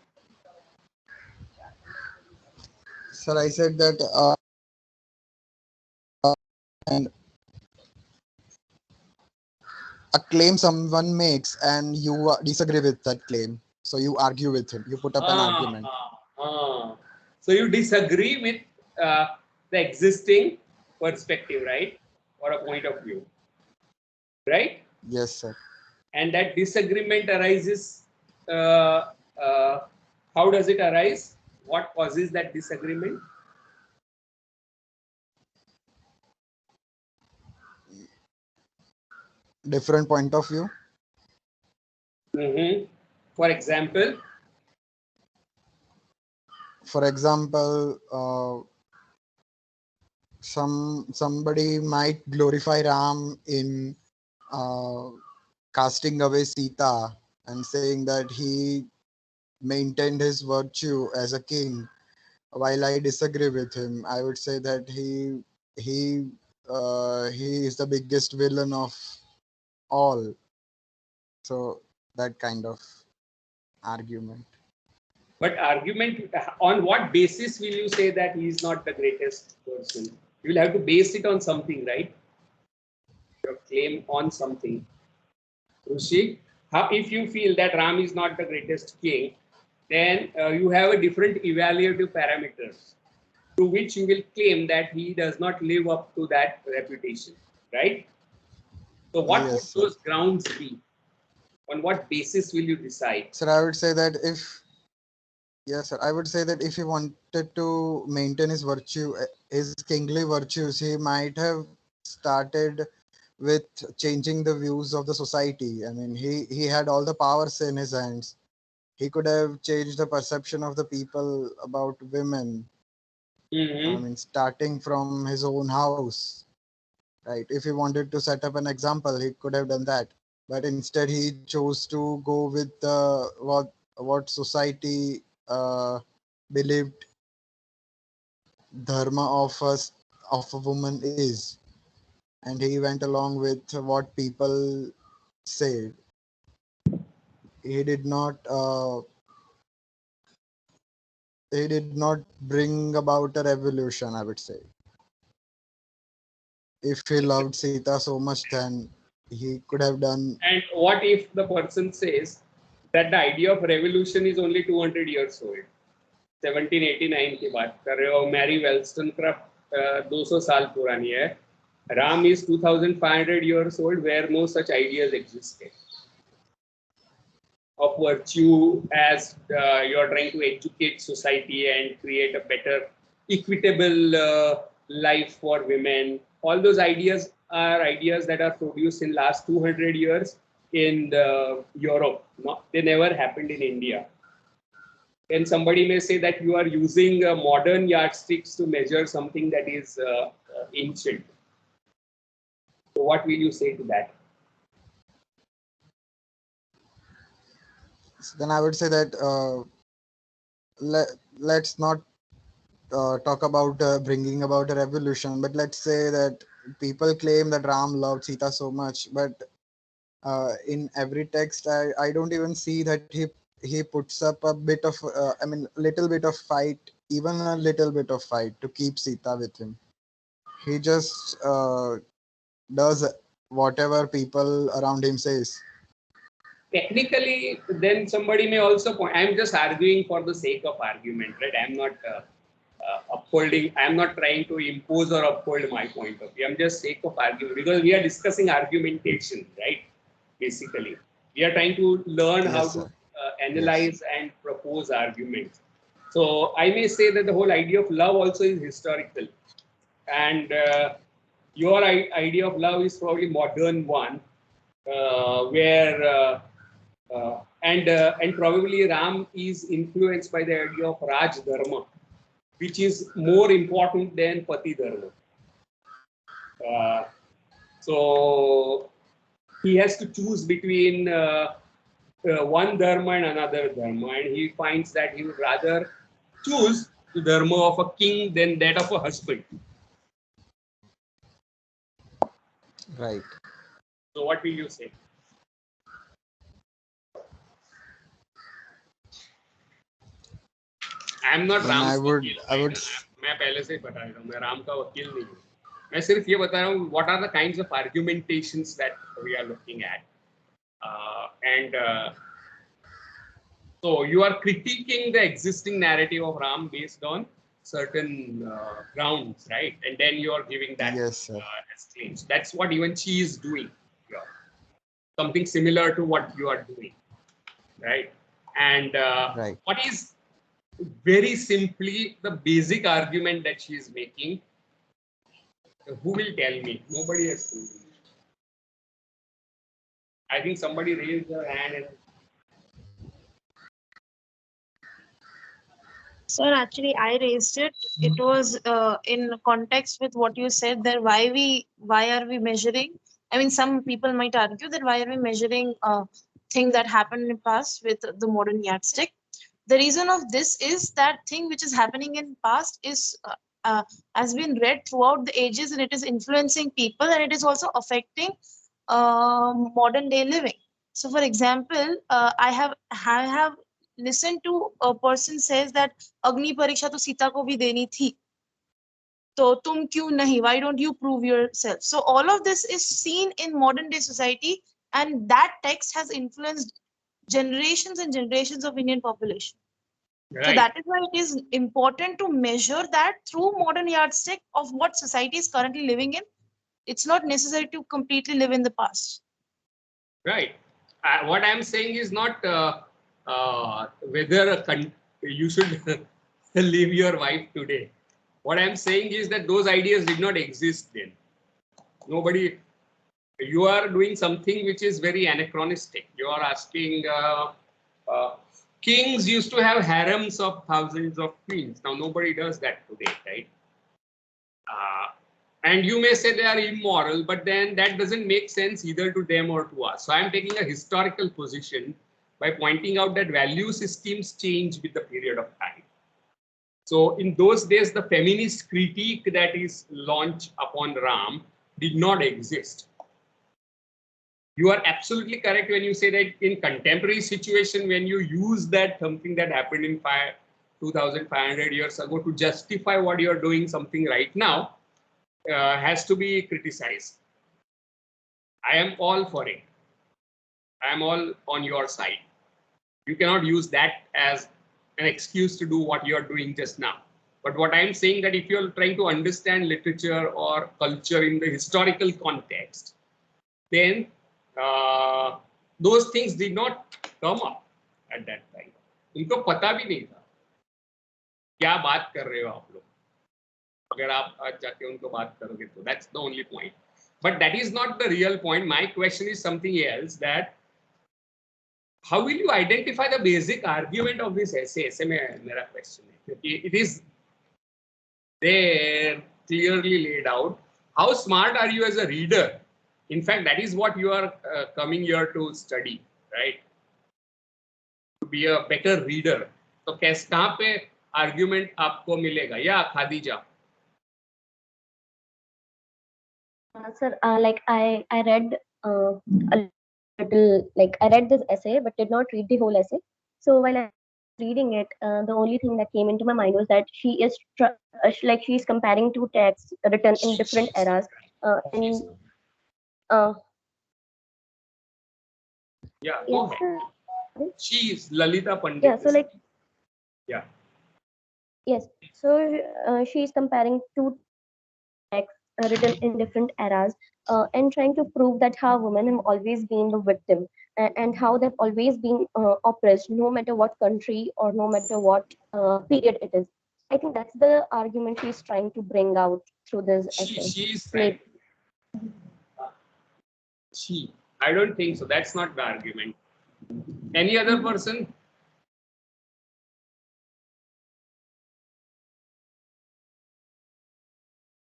Sir, I said that and a claim someone makes and you disagree with that claim, so you argue with him, you put up an argument. So you disagree with the existing perspective, right? Or a point of view, right? Yes, sir. And that disagreement arises. How does it arise? What causes that disagreement? Different point of view. For example, somebody might glorify Ram in casting away Sita and saying that he maintained his virtue as a king. While I disagree with him, I would say that he is the biggest villain of all. So that kind of argument. but argument on what basis will you say that he is not the greatest person? You will have to base it on something, right? Your claim on something. Rushi, if you feel that Ram is not the greatest king, then you have a different evaluative parameters to which you will claim that he does not live up to that reputation, right? So what Yes, would sir. those grounds be? On what basis will you decide? Sir, I would say that if he wanted to maintain his virtue, his kingly virtues, he might have started with changing the views of the society. I mean, he had all the powers in his hands. He could have changed the perception of the people about women. I mean, starting from his own house, right? If he wanted to set up an example, he could have done that. But instead, he chose to go with what society believed dharma of a woman is, and he went along with what people said. He did not bring about a revolution, I would say. If he loved Sita so much, then he could have done. And what if the person says that the idea of revolution is only 200 years old? 1789 की बात कर रहे हो, Mary वेल्सटनक्रफ्ट 200 साल पुरानी है. Ram is 2500 years old, where no such ideas existed of virtue, as you are trying to educate society and create a better equitable life for women. All those ideas are ideas that are produced in last 200 years in Europe. They never happened in India. And somebody may say that you are using modern yardsticks to measure something that is ancient. So what will you say to that? So then I would say that let's not talk about bringing about a revolution, but let's say that people claim that Ram loved Sita so much, but in every text, I don't even see that he puts up a bit of I mean little bit of fight, even a little bit of fight to keep Sita with him. He just does whatever people around him says. Technically, then somebody may also point. I'm just arguing for the sake of argument, right? I'm not upholding. I'm not trying to impose or uphold my point of view. I'm just sake of argument because we are discussing argumentation, right? Basically, we are trying to learn how Yes, to sir. analyze and propose arguments. So I may say that the whole idea of love also is historical, and your idea of love is probably modern one, where and probably Ram is influenced by the idea of Raj Dharma, which is more important than Pati Dharma. Uh, so he has to choose between one dharma and another dharma, and he finds that he would rather choose the dharma of a king than that of a husband. Right. So what will you say? I am not Ram I would मैं पहले से ही बता रहा हूँ मैं राम का वकील नहीं हूँ मैं सिर्फ ये बता रहा हूँ what are the kinds of argumentations that we are looking at and so you are critiquing the existing narrative of Ram based on certain grounds, right? And then you are giving that Yes, sir. as claims. That's what even she is doing here. Something similar to what you are doing, right? And Right. what is very simply the basic argument that she is making? Who will tell me? Nobody has told me. I think somebody raised their hand and Sir, actually, I raised it. It was in context with what you said that why are we measuring? I mean, some people might argue that why are we measuring thing that happened in the past with the modern yardstick? The reason of this is that thing which is happening in past is has been read throughout the ages and it is influencing people and it is also affecting modern day living. So, for example, I have listen to a person says that अग्नि परीक्षा तो सीता को भी देनी थी तो तुम क्यों नहीं why don't you prove yourself so all of this is seen in modern day society and that text has influenced generations and generations of Indian population. right. So that is why it is important to measure that through modern yardstick of what society is currently living in. It's not necessary to completely live in the past. Right. What I'm saying is not whether you should leave your wife today. What I'm saying is that those ideas did not exist then. Nobody. You are doing something which is very anachronistic. You are asking. Kings used to have harems of thousands of queens. Now nobody does that today, right? And you may say they are immoral, but then that doesn't make sense either to them or to us. So I'm taking a historical position by pointing out that value systems change with the period of time. So in those days, the feminist critique that is launched upon Ram did not exist. You are absolutely correct when you say that in contemporary situation, when you use that something that happened in 2,500 years ago to justify what you are doing something right now, has to be criticized. I am all for it. I am all on your side. You cannot use that as an excuse to do what you are doing just now. But what I am saying that if you are trying to understand literature or culture in the historical context, then those things did not come up at that time. उनको पता भी नहीं था क्या बात कर रहे हो आप लोग अगर आप आज जाके उनको बात करोगे तो that's the only point. But that is not the real point. My question is something else, that how will you identify the basic argument of this essay? ऐसे में मेरा question है क्योंकि it is there clearly laid out. How smart are you as a reader In fact, that is what you are coming here to study, right? To be a better reader. तो कहाँ पे argument आपको मिलेगा? या Khadija? Sir, like I read a little, like I read this essay, but did not read the whole essay. So while I was reading it, the only thing that came into my mind was that she is like she's comparing two texts written in different eras. And Yeah, yes, go ahead. sir. She is Lalita Pandit. Yeah, so like yeah. Yes, so she's comparing two texts written in different eras and trying to prove that how women have always been the victim and how they've always been oppressed, no matter what country or no matter what period it is. I think that's the argument she's trying to bring out through this essay. She's trying. I don't think so. That's not the argument. Any other person?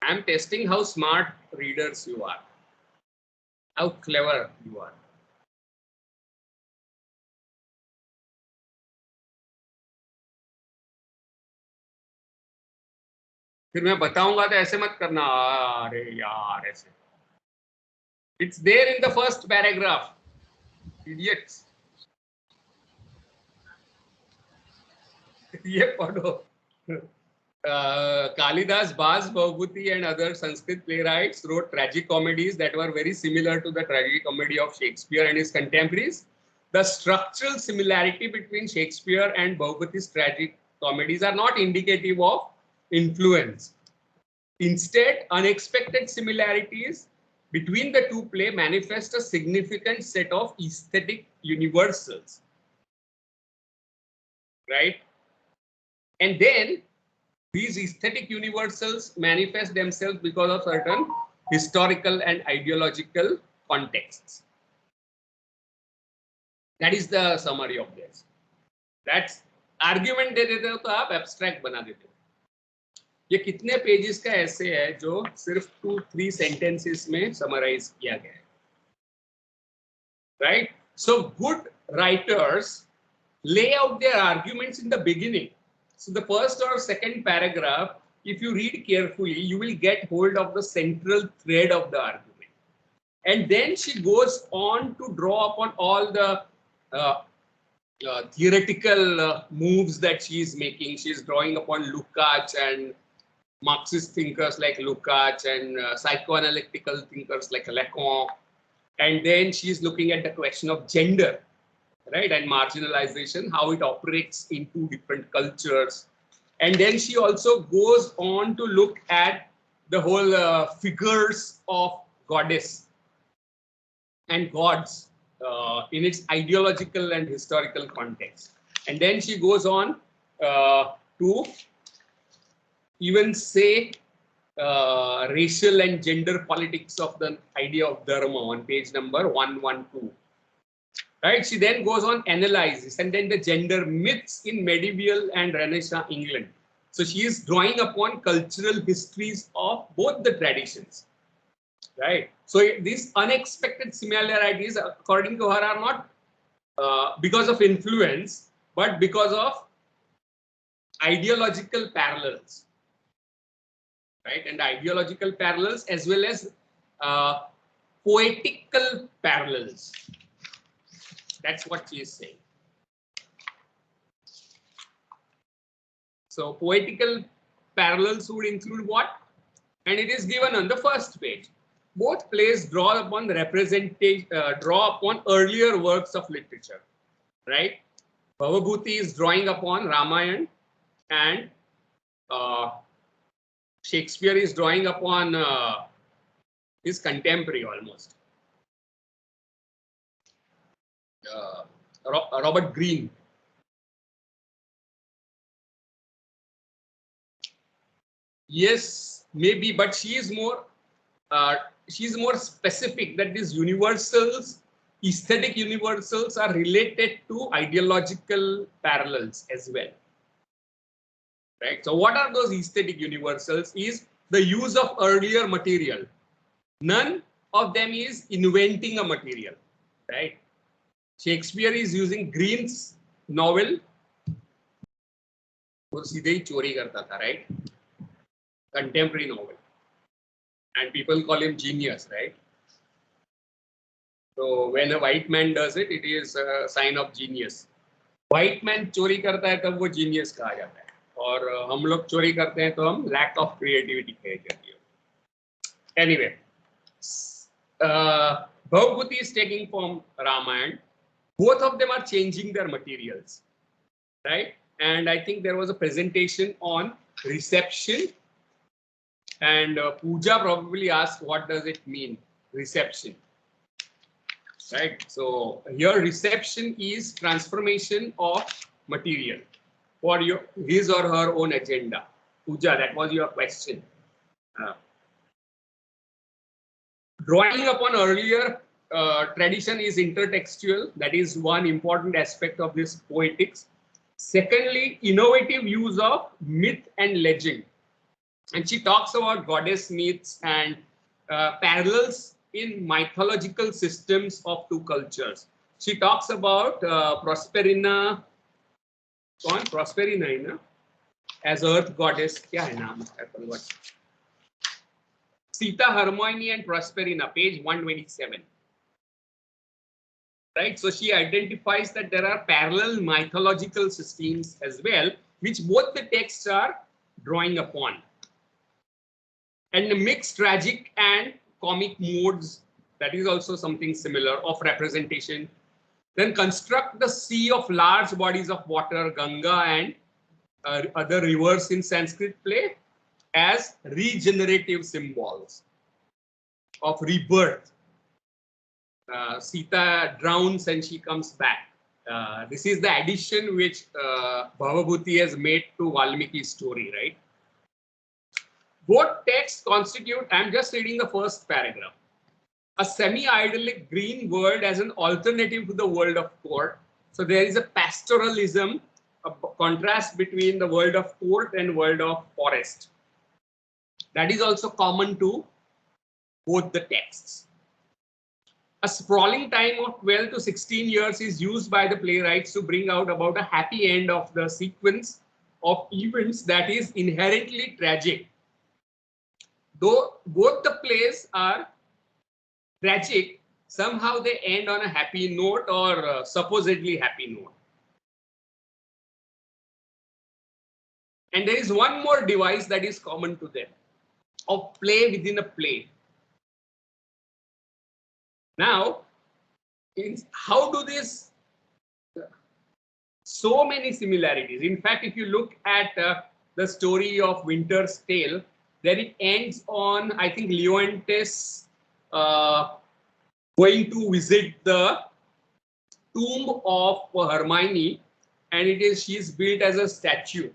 I'm testing how smart readers you are, how clever you are. फिर मैं बताऊंगा तो ऐसे मत करना, अरे यार ऐसे. It's there in the first paragraph. Idiots. ये पढ़ो. Kalidas, Bas, Bhavbhuti and other Sanskrit playwrights wrote tragic comedies that were very similar to the tragic comedy of Shakespeare and his contemporaries. The structural similarity between Shakespeare and Bhavbhuti's tragic comedies are not indicative of influence. Instead, unexpected similarities between the two plays manifest a significant set of aesthetic universals. Right? And then these aesthetic universals manifest themselves because of certain historical and ideological contexts. That is the summary of this. That's argument दे देते हो तो आप abstract बना देते हो. ये कितने pages का ऐसे है जो सिर्फ 2-3 sentences में summarize किया गया है. Right? So good writers lay out their arguments in the beginning. So the first or second paragraph, if you read carefully, you will get hold of the central thread of the argument. And then she goes on to draw upon all the theoretical moves that she is making. She is drawing upon Lukács and Marxist thinkers like Lukács and psychoanalytical thinkers like Lacan. And then she is looking at the question of gender. Right, and marginalization, how it operates in two different cultures. And then she also goes on to look at the whole figures of goddess and gods in its ideological and historical context. And then she goes on to even say racial and gender politics of the idea of dharma on page number 112. Right, she then goes on analyzes and then the gender myths in medieval and Renaissance England. So she is drawing upon cultural histories of both the traditions. Right. So these unexpected similarities, according to her, are not because of influence, but because of ideological parallels. Right, and ideological parallels as well as poetical parallels. That's what she is saying. So poetical parallels would include what? And it is given on the first page. Both plays draw upon representation, draw upon earlier works of literature, right? Bhavabhuti is drawing upon Ramayana, and Shakespeare is drawing upon his contemporary almost. Robert Greene. Yes, maybe, but she is more specific that these universals, aesthetic universals, are related to ideological parallels as well. Right. So what are those aesthetic universals? Is the use of earlier material. None of them is inventing a material, right? Shakespeare is using Green's novel. वो सीधे ही चोरी करता था, right? Contemporary novel, and people call him genius, right? So when a white man does it, it is a sign of genius. White man चोरी करता है तब वो genius कहा जाता है, और हम लोग चोरी करते हैं तो हम lack of creativity कहे जाती है. Anyway, Bhavabhuti is taking from Ramayana. Both of them are changing their materials, right? And I think there was a presentation on reception, and Pooja probably asked, what does it mean, reception? Right. So here reception is transformation of material for his or her own agenda. Pooja, that was your question. Drawing upon earlier tradition is intertextual. That is one important aspect of this poetics. Secondly, innovative use of myth and legend. And she talks about goddess myths and parallels in mythological systems of two cultures. She talks about Prosperina, Prosperina as earth goddess. Kya hai naam? I forgot. Sita, Hermione and Prosperina, page 127. Right, so she identifies that there are parallel mythological systems as well, which both the texts are drawing upon. And the mixed tragic and comic modes, that is also something similar of representation. Then construct the sea of large bodies of water, Ganga and other rivers in Sanskrit play as regenerative symbols of rebirth. Sita drowns and she comes back. This is the addition which Bhavabhuti has made to Valmiki's story, right? Both texts constitute, I'm just reading the first paragraph, a semi-idyllic green world as an alternative to the world of court. So there is a pastoralism, a contrast between the world of court and world of forest. That is also common to both the texts. A sprawling time of 12 to 16 years is used by the playwrights to bring out about a happy end of the sequence of events that is inherently tragic. Though both the plays are tragic, somehow they end on a happy note or supposedly happy note. And there is one more device that is common to them, of play within a play. Now, how do this, so many similarities. In fact, if you look at the story of Winter's Tale, then it ends on, I think, Leontes going to visit the tomb of Hermione, and she is built as a statue.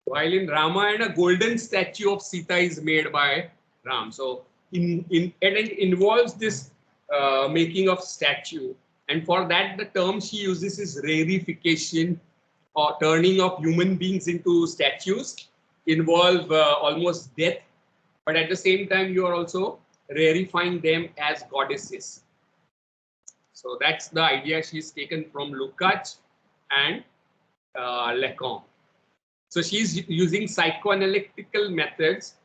While in Ramayana, a golden statue of Sita is made by Ram. So it involves this making of statue, and for that the term she uses is rarefication, or turning of human beings into statues, involve almost death, but at the same time you are also rarefying them as goddesses. So that's the idea she's taken from Lukács and Lacan. So she's using psychoanalytical methods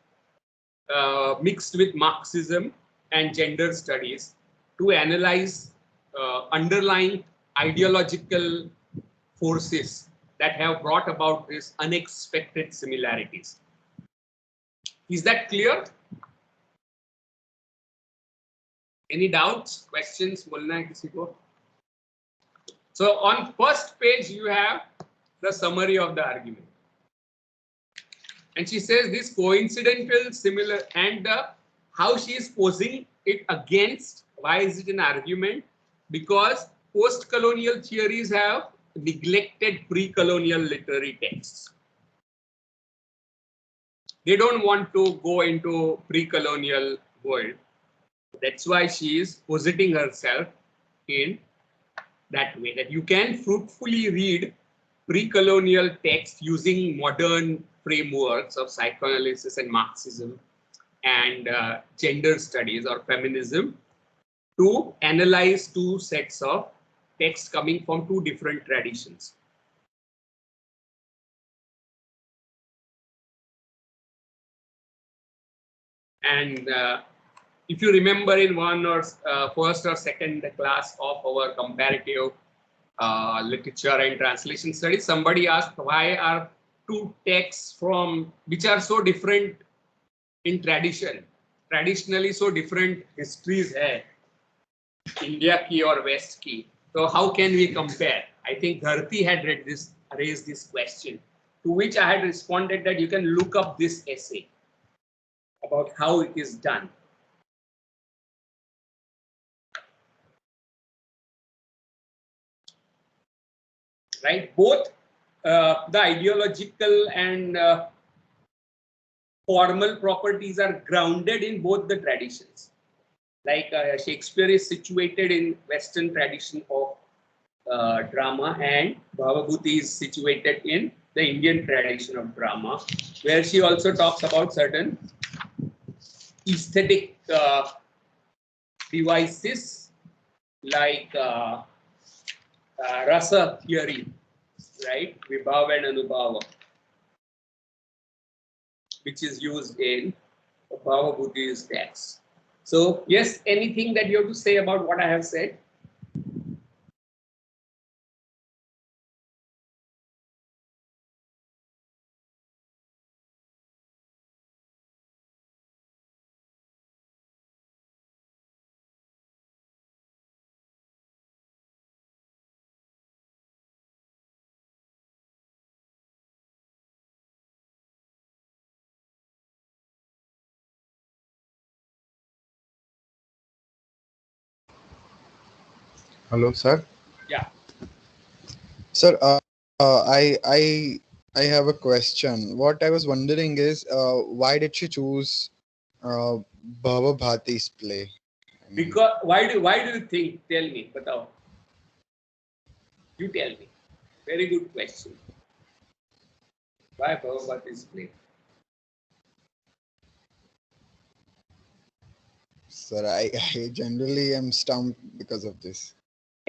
mixed with Marxism and gender studies to analyze underlying ideological forces that have brought about these unexpected similarities. Is that clear? Any doubts, questions? Bolna hai kisi ko? So on first page you have the summary of the argument, and she says this coincidental, similar, and how she is posing it against. Why is it an argument? Because post-colonial theories have neglected pre-colonial literary texts. They don't want to go into pre-colonial world. That's why she is positing herself in that way, that you can fruitfully read pre-colonial text using modern frameworks of psychoanalysis and Marxism, and gender studies or feminism to analyze two sets of texts coming from two different traditions. And if you remember in one or first or second class of our comparative literature and translation studies, somebody asked why are two texts from which are so different in tradition, traditionally so different histories hai, India ki or West ki. So how can we compare? I think Dharti had raised this question, to which I had responded that you can look up this essay about how it is done. Right, both the ideological and formal properties are grounded in both the traditions. Like Shakespeare is situated in Western tradition of drama, and Bhavabhuti is situated in the Indian tradition of drama, where she also talks about certain aesthetic devices like rasa theory, right? Vibhava and Anubhava, which is used in Bhavabhuti's text. So, yes, anything that you have to say about what I have said? Hello, sir. Yeah. Sir, I have a question. What I was wondering is, why did she choose uh, Bhava Bhati's play? Because why do you think? Tell me, batao. You tell me. Very good question. Why Bhavabhati's play? Sir, I generally am stumped because of this.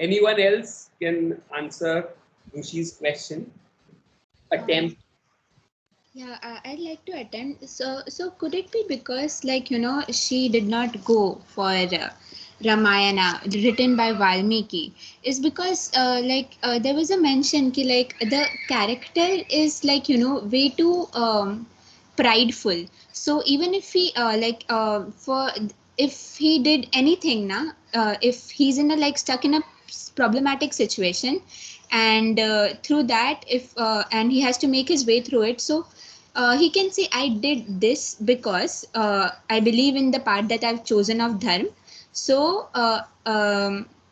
Anyone else can answer Rushi's question? Attempt. Yeah, I'd like to attempt. So could it be because, like, she did not go for Ramayana written by Valmiki? Is because, there was a mention ki, like, the character is, like, way too prideful. So even if he, for if he did anything, if he's in a like stuck in a problematic situation, and through that, if and he has to make his way through it, so he can say, I did this because I believe in the path that I've chosen of dharma. So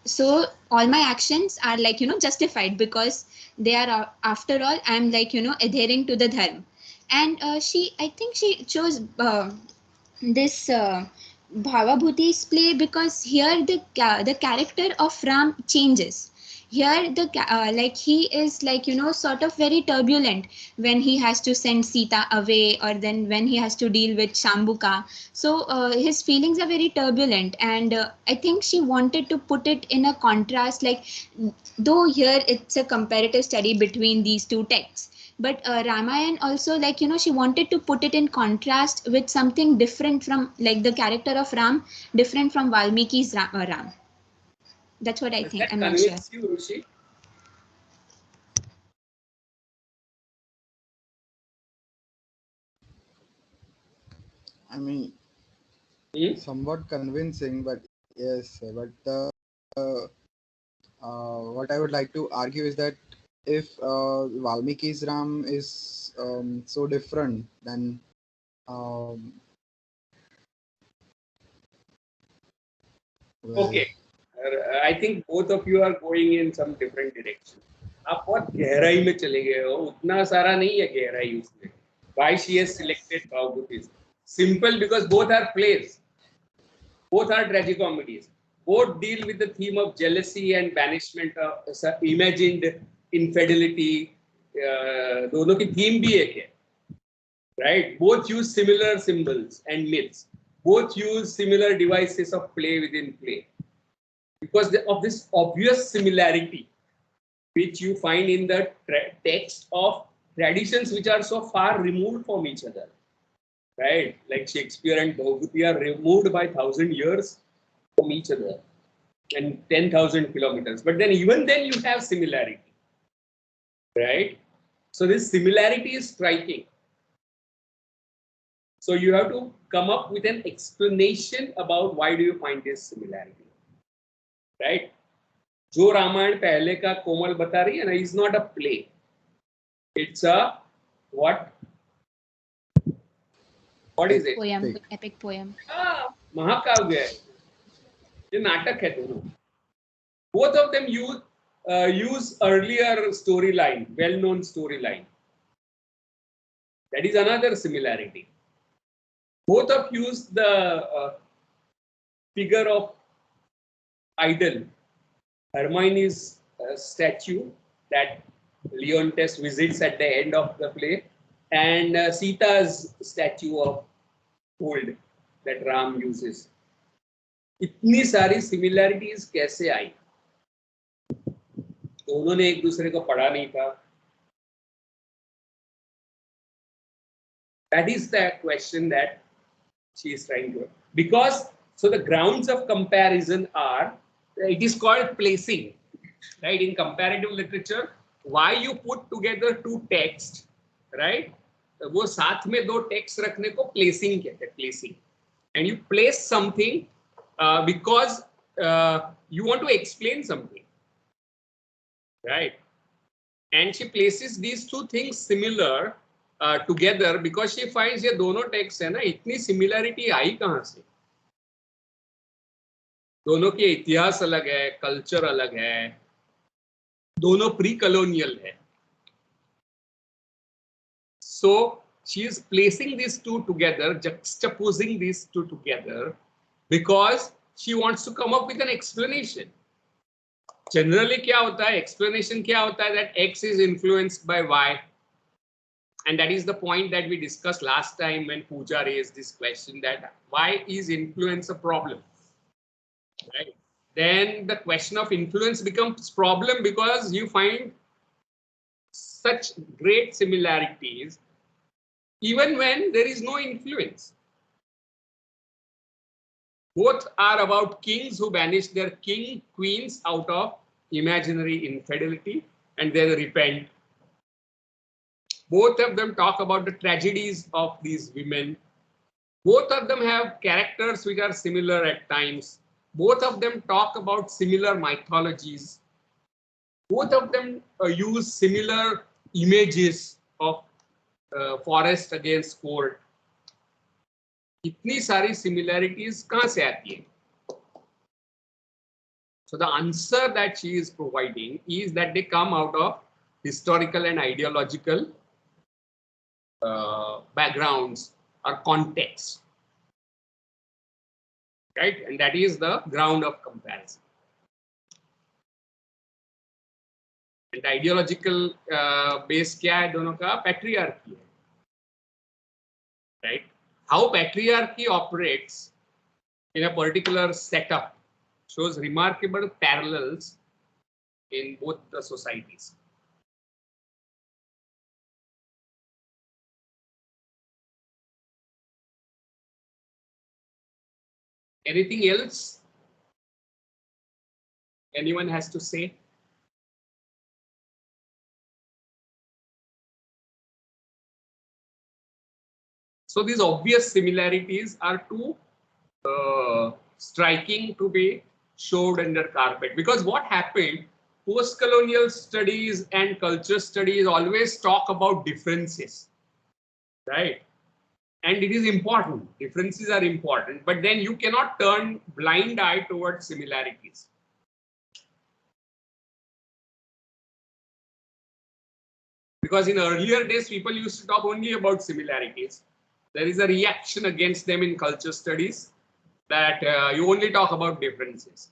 so all my actions are, like, justified because they are, after all, I'm, like, adhering to the dharma. And I think she chose this Bhavabhuti's play because here the character of Ram changes. Here like he is, like, sort of very turbulent when he has to send Sita away, or then when he has to deal with Shambuka. So his feelings are very turbulent, and I think she wanted to put it in a contrast, like, though here it's a comparative study between these two texts, but Ramayan also, like, she wanted to put it in contrast with something different from, like, the character of Ram, different from Valmiki's Ram. That's what I Does think. that I'm not sure. convince you, Rushi? I mean, Hmm? somewhat convincing, but yes, sir. But what I would like to argue is that if Valmiki's Ram is so different, then um, well, Okay. I think both of you are going in some different direction. आप बहुत गहराई में चले गए हो, उतना सारा नहीं है गहराई उसमें. Why she has selected Bhavabhuti? Simple, because both are plays. Both are tragicomedies. Both deal with the theme of jealousy and banishment of imagined infidelity. दोनों की theme भी एक है, right? Both use similar symbols and myths. Both use similar devices of play within play because of this obvious similarity which you find in the text of traditions which are so far removed from each other, right? Like Shakespeare and Bhagavati are removed by 1,000 years from each other and 10,000 kilometers. But then even then you have similarity, right? So this similarity is striking. So you have to come up with an explanation about why do you find this similarity, right? जो रामायण पहले का कोमल बता रही है ना, is not a play. It's a what? What is it? Poem, epic poem. महाकाव्य है. ये नाटक है दोनों. Both of them use earlier storyline, well-known storyline. That is another similarity. Both of use the figure of idol. Hermione's statue that Leontes visits at the end of the play, and Sita's statue of gold that Ram uses. इतनी सारी similarities कैसे आई? दोनों ने एक दूसरे को पढ़ा नहीं था. That is the question that she is trying to. Because so the grounds of comparison are, it is called placing, right? In comparative literature, why you put together two texts, right? वो साथ में दो text रखने को placing कहते हैं, placing. And you place something because you want to explain something, right? And she places these two things similar together because she finds ये दोनों texts है ना, इतनी similarity आई कहाँ से? दोनों के इतिहास अलग है, कल्चर अलग है, दोनों प्री कॉलोनियल है. So she is placing these two together, juxtaposing these two together because she wants to come up with an explanation. Generally क्या होता है, explanation क्या होता है, that X is influenced by Y. And that is the point that we discussed last time when Pooja raised this question, that why is influence a problem? Right? Then the question of influence becomes problem because you find such great similarities even when there is no influence. Both are about kings who banish their queens out of imaginary infidelity and then repent. Both of them talk about the tragedies of these women. Both of them have characters which are similar at times. Both of them talk about similar mythologies. Both of them use similar images of forest against court. इतनी सारी similarities कहाँ से आती है? So the answer that she is providing is that they come out of historical and ideological backgrounds or contexts, right? And that is the ground of comparison. And ideological base क्या है दोनों का? Patriarchy है, right? How patriarchy operates in a particular setup shows remarkable parallels in both the societies. Anything else anyone has to say? So these obvious similarities are too striking to be shoved under carpet, because what happened, post-colonial studies and culture studies always talk about differences, right? And it is important, differences are important, but then you cannot turn blind eye towards similarities. Because in earlier days, people used to talk only about similarities. There is a reaction against them in culture studies that you only talk about differences.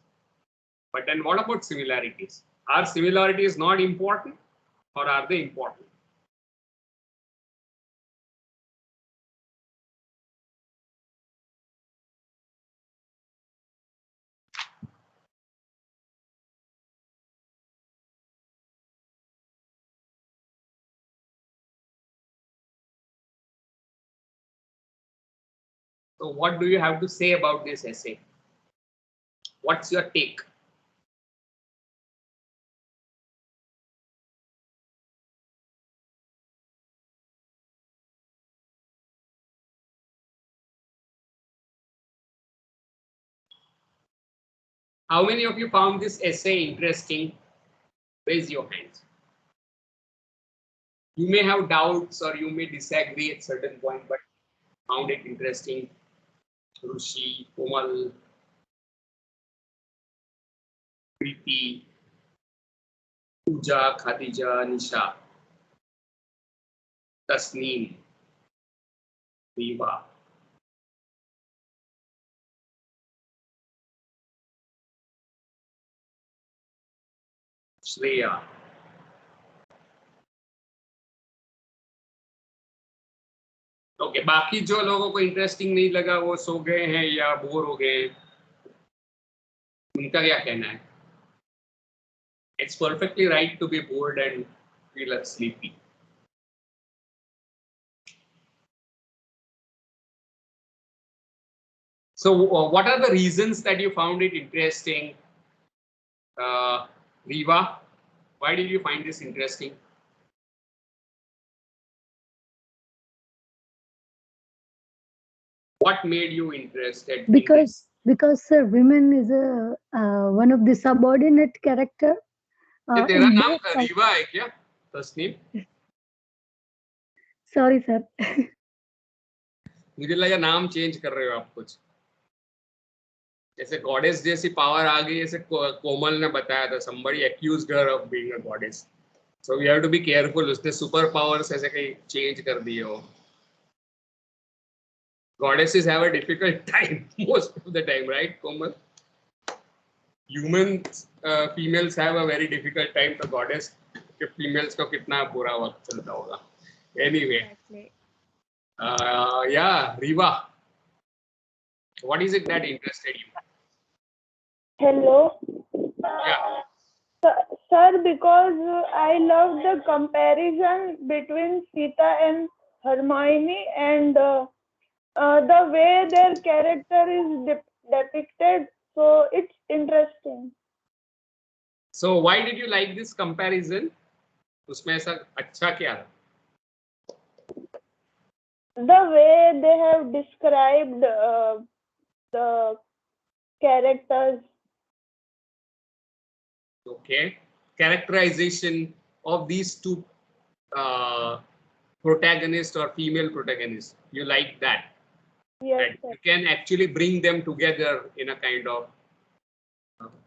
But then what about similarities? Are similarities not important, or are they important? So what do you have to say about this essay? What's your take? How many of you found this essay interesting? Raise your hands. You may have doubts or you may disagree at certain point, but found it interesting. Rushi, Komal, Preeti, Pooja, Khadija, Nisha, Tasneem, Viva. Shreya. Okay बाकी जो लोगों को interesting नहीं लगा वो सो गए हैं या बोर हो गए उनका क्या कहना है it's perfectly right to be bored and feel sleepy so what are the reasons that you found it interesting Riva why did you find this interesting what made you interested because sir women is a one of the subordinate character तेरा in नाम both sides. Rewa है क्या Tasneem Sorry sir. मुझे लगा नाम change कर रहे हो आप कुछ जैसे गॉडेस जैसी पावर आ गई जैसे कोमल ने बताया था somebody accused her of being a goddess so we have to be careful उसने सुपर पावर्स ऐसे कहीं चेंज कर दिए हो goddesses have a difficult time most of the time right Komal humans females have a very difficult time to goddess कि females को कितना बुरा वक्त चलता होगा anyway yeah Riva what is it that interested you Hello. yeah Sir, because I love the comparison between Sita and Hermione and the way their character is depicted. So it's interesting. so why did you like this comparison उसमें ऐसा अच्छा क्या था The way they have described the characters. Okay, characterization of these two protagonists or female protagonists. You like that? Yes, Right? sir. You can actually bring them together in a kind of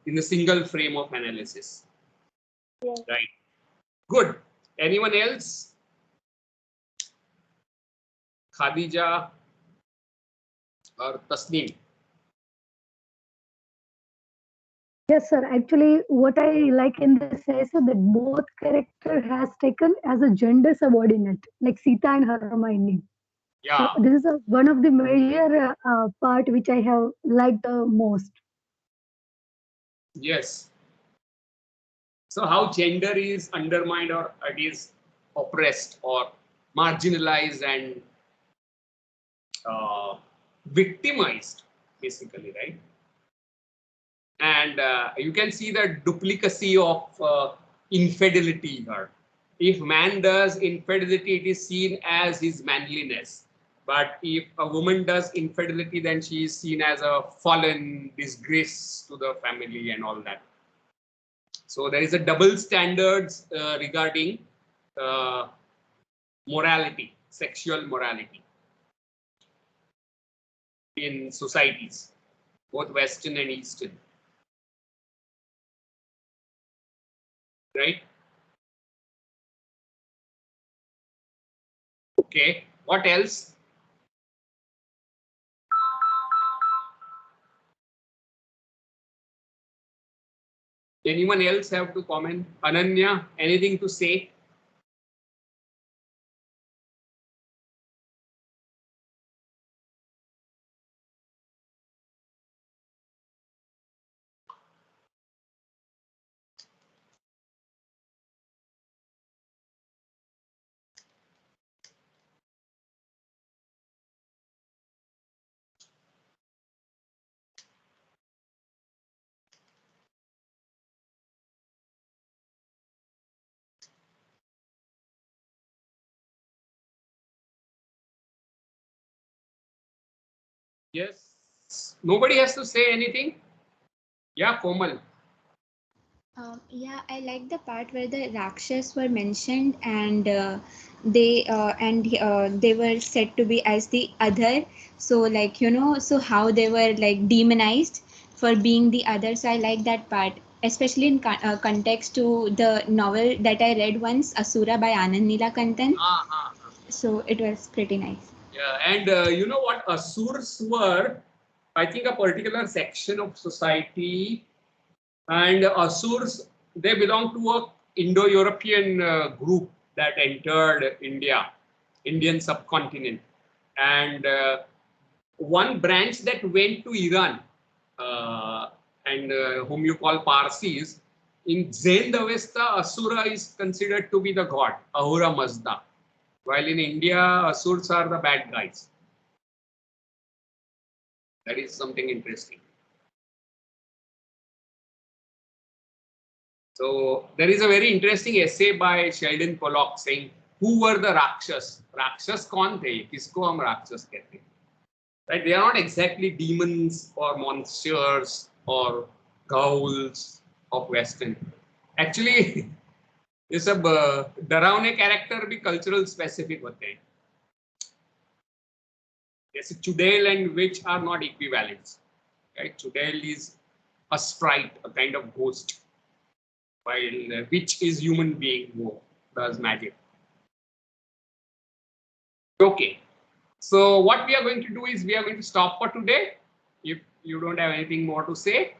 in a single frame of analysis. Yes. Right. Good. Anyone else? Khadija or Tasneem? Yes, sir. Actually, what I like in this is that both character has taken as a gender subordinate, like Sita and Hermione. Yeah. So this is one of the major part which I have liked the most. Yes. So how gender is undermined or it is oppressed or marginalized and victimized, basically, right? And you can see the duplicacy of infidelity here. If man does infidelity, it is seen as his manliness. But if a woman does infidelity, then she is seen as a fallen disgrace to the family and all that. So there is a double standards regarding morality, sexual morality in societies, both Western and Eastern. Right? Okay, what else? Anyone else have to comment? Ananya, anything to say? Yes. Nobody has to say anything. Yeah, Komal. Yeah, I like the part where the Rakshas were mentioned and they were said to be as the other. So like so how they were like demonized for being the other. So I like that part, especially in context to the novel that I read once, Asura by Anand Neelakantan. So it was pretty nice. Yeah, and you know what Asurs were? I think a particular section of society, and Asurs, they belong to a Indo-European group that entered India, Indian subcontinent, and one branch that went to Iran, and whom you call Parsis. In Jain Avesta, Asura is considered to be the god, Ahura Mazda, while in India, Asurs are the bad guys. That is something interesting. So there is a very interesting essay by Sheldon Pollock saying, who were the Rakshas? Rakshas kaun the? Kisko hum Rakshas kehte? Right? They are not exactly demons or monsters or ghouls of Western. Actually, ये सब डरावने character भी cultural specific होते हैं. जैसे चुड़ैल and witch are not equivalents. Right? Chudel is a sprite, a kind of ghost, while witch is human being who does magic. Okay, so what we are going to do is we are going to stop for today. If you don't have anything more to say,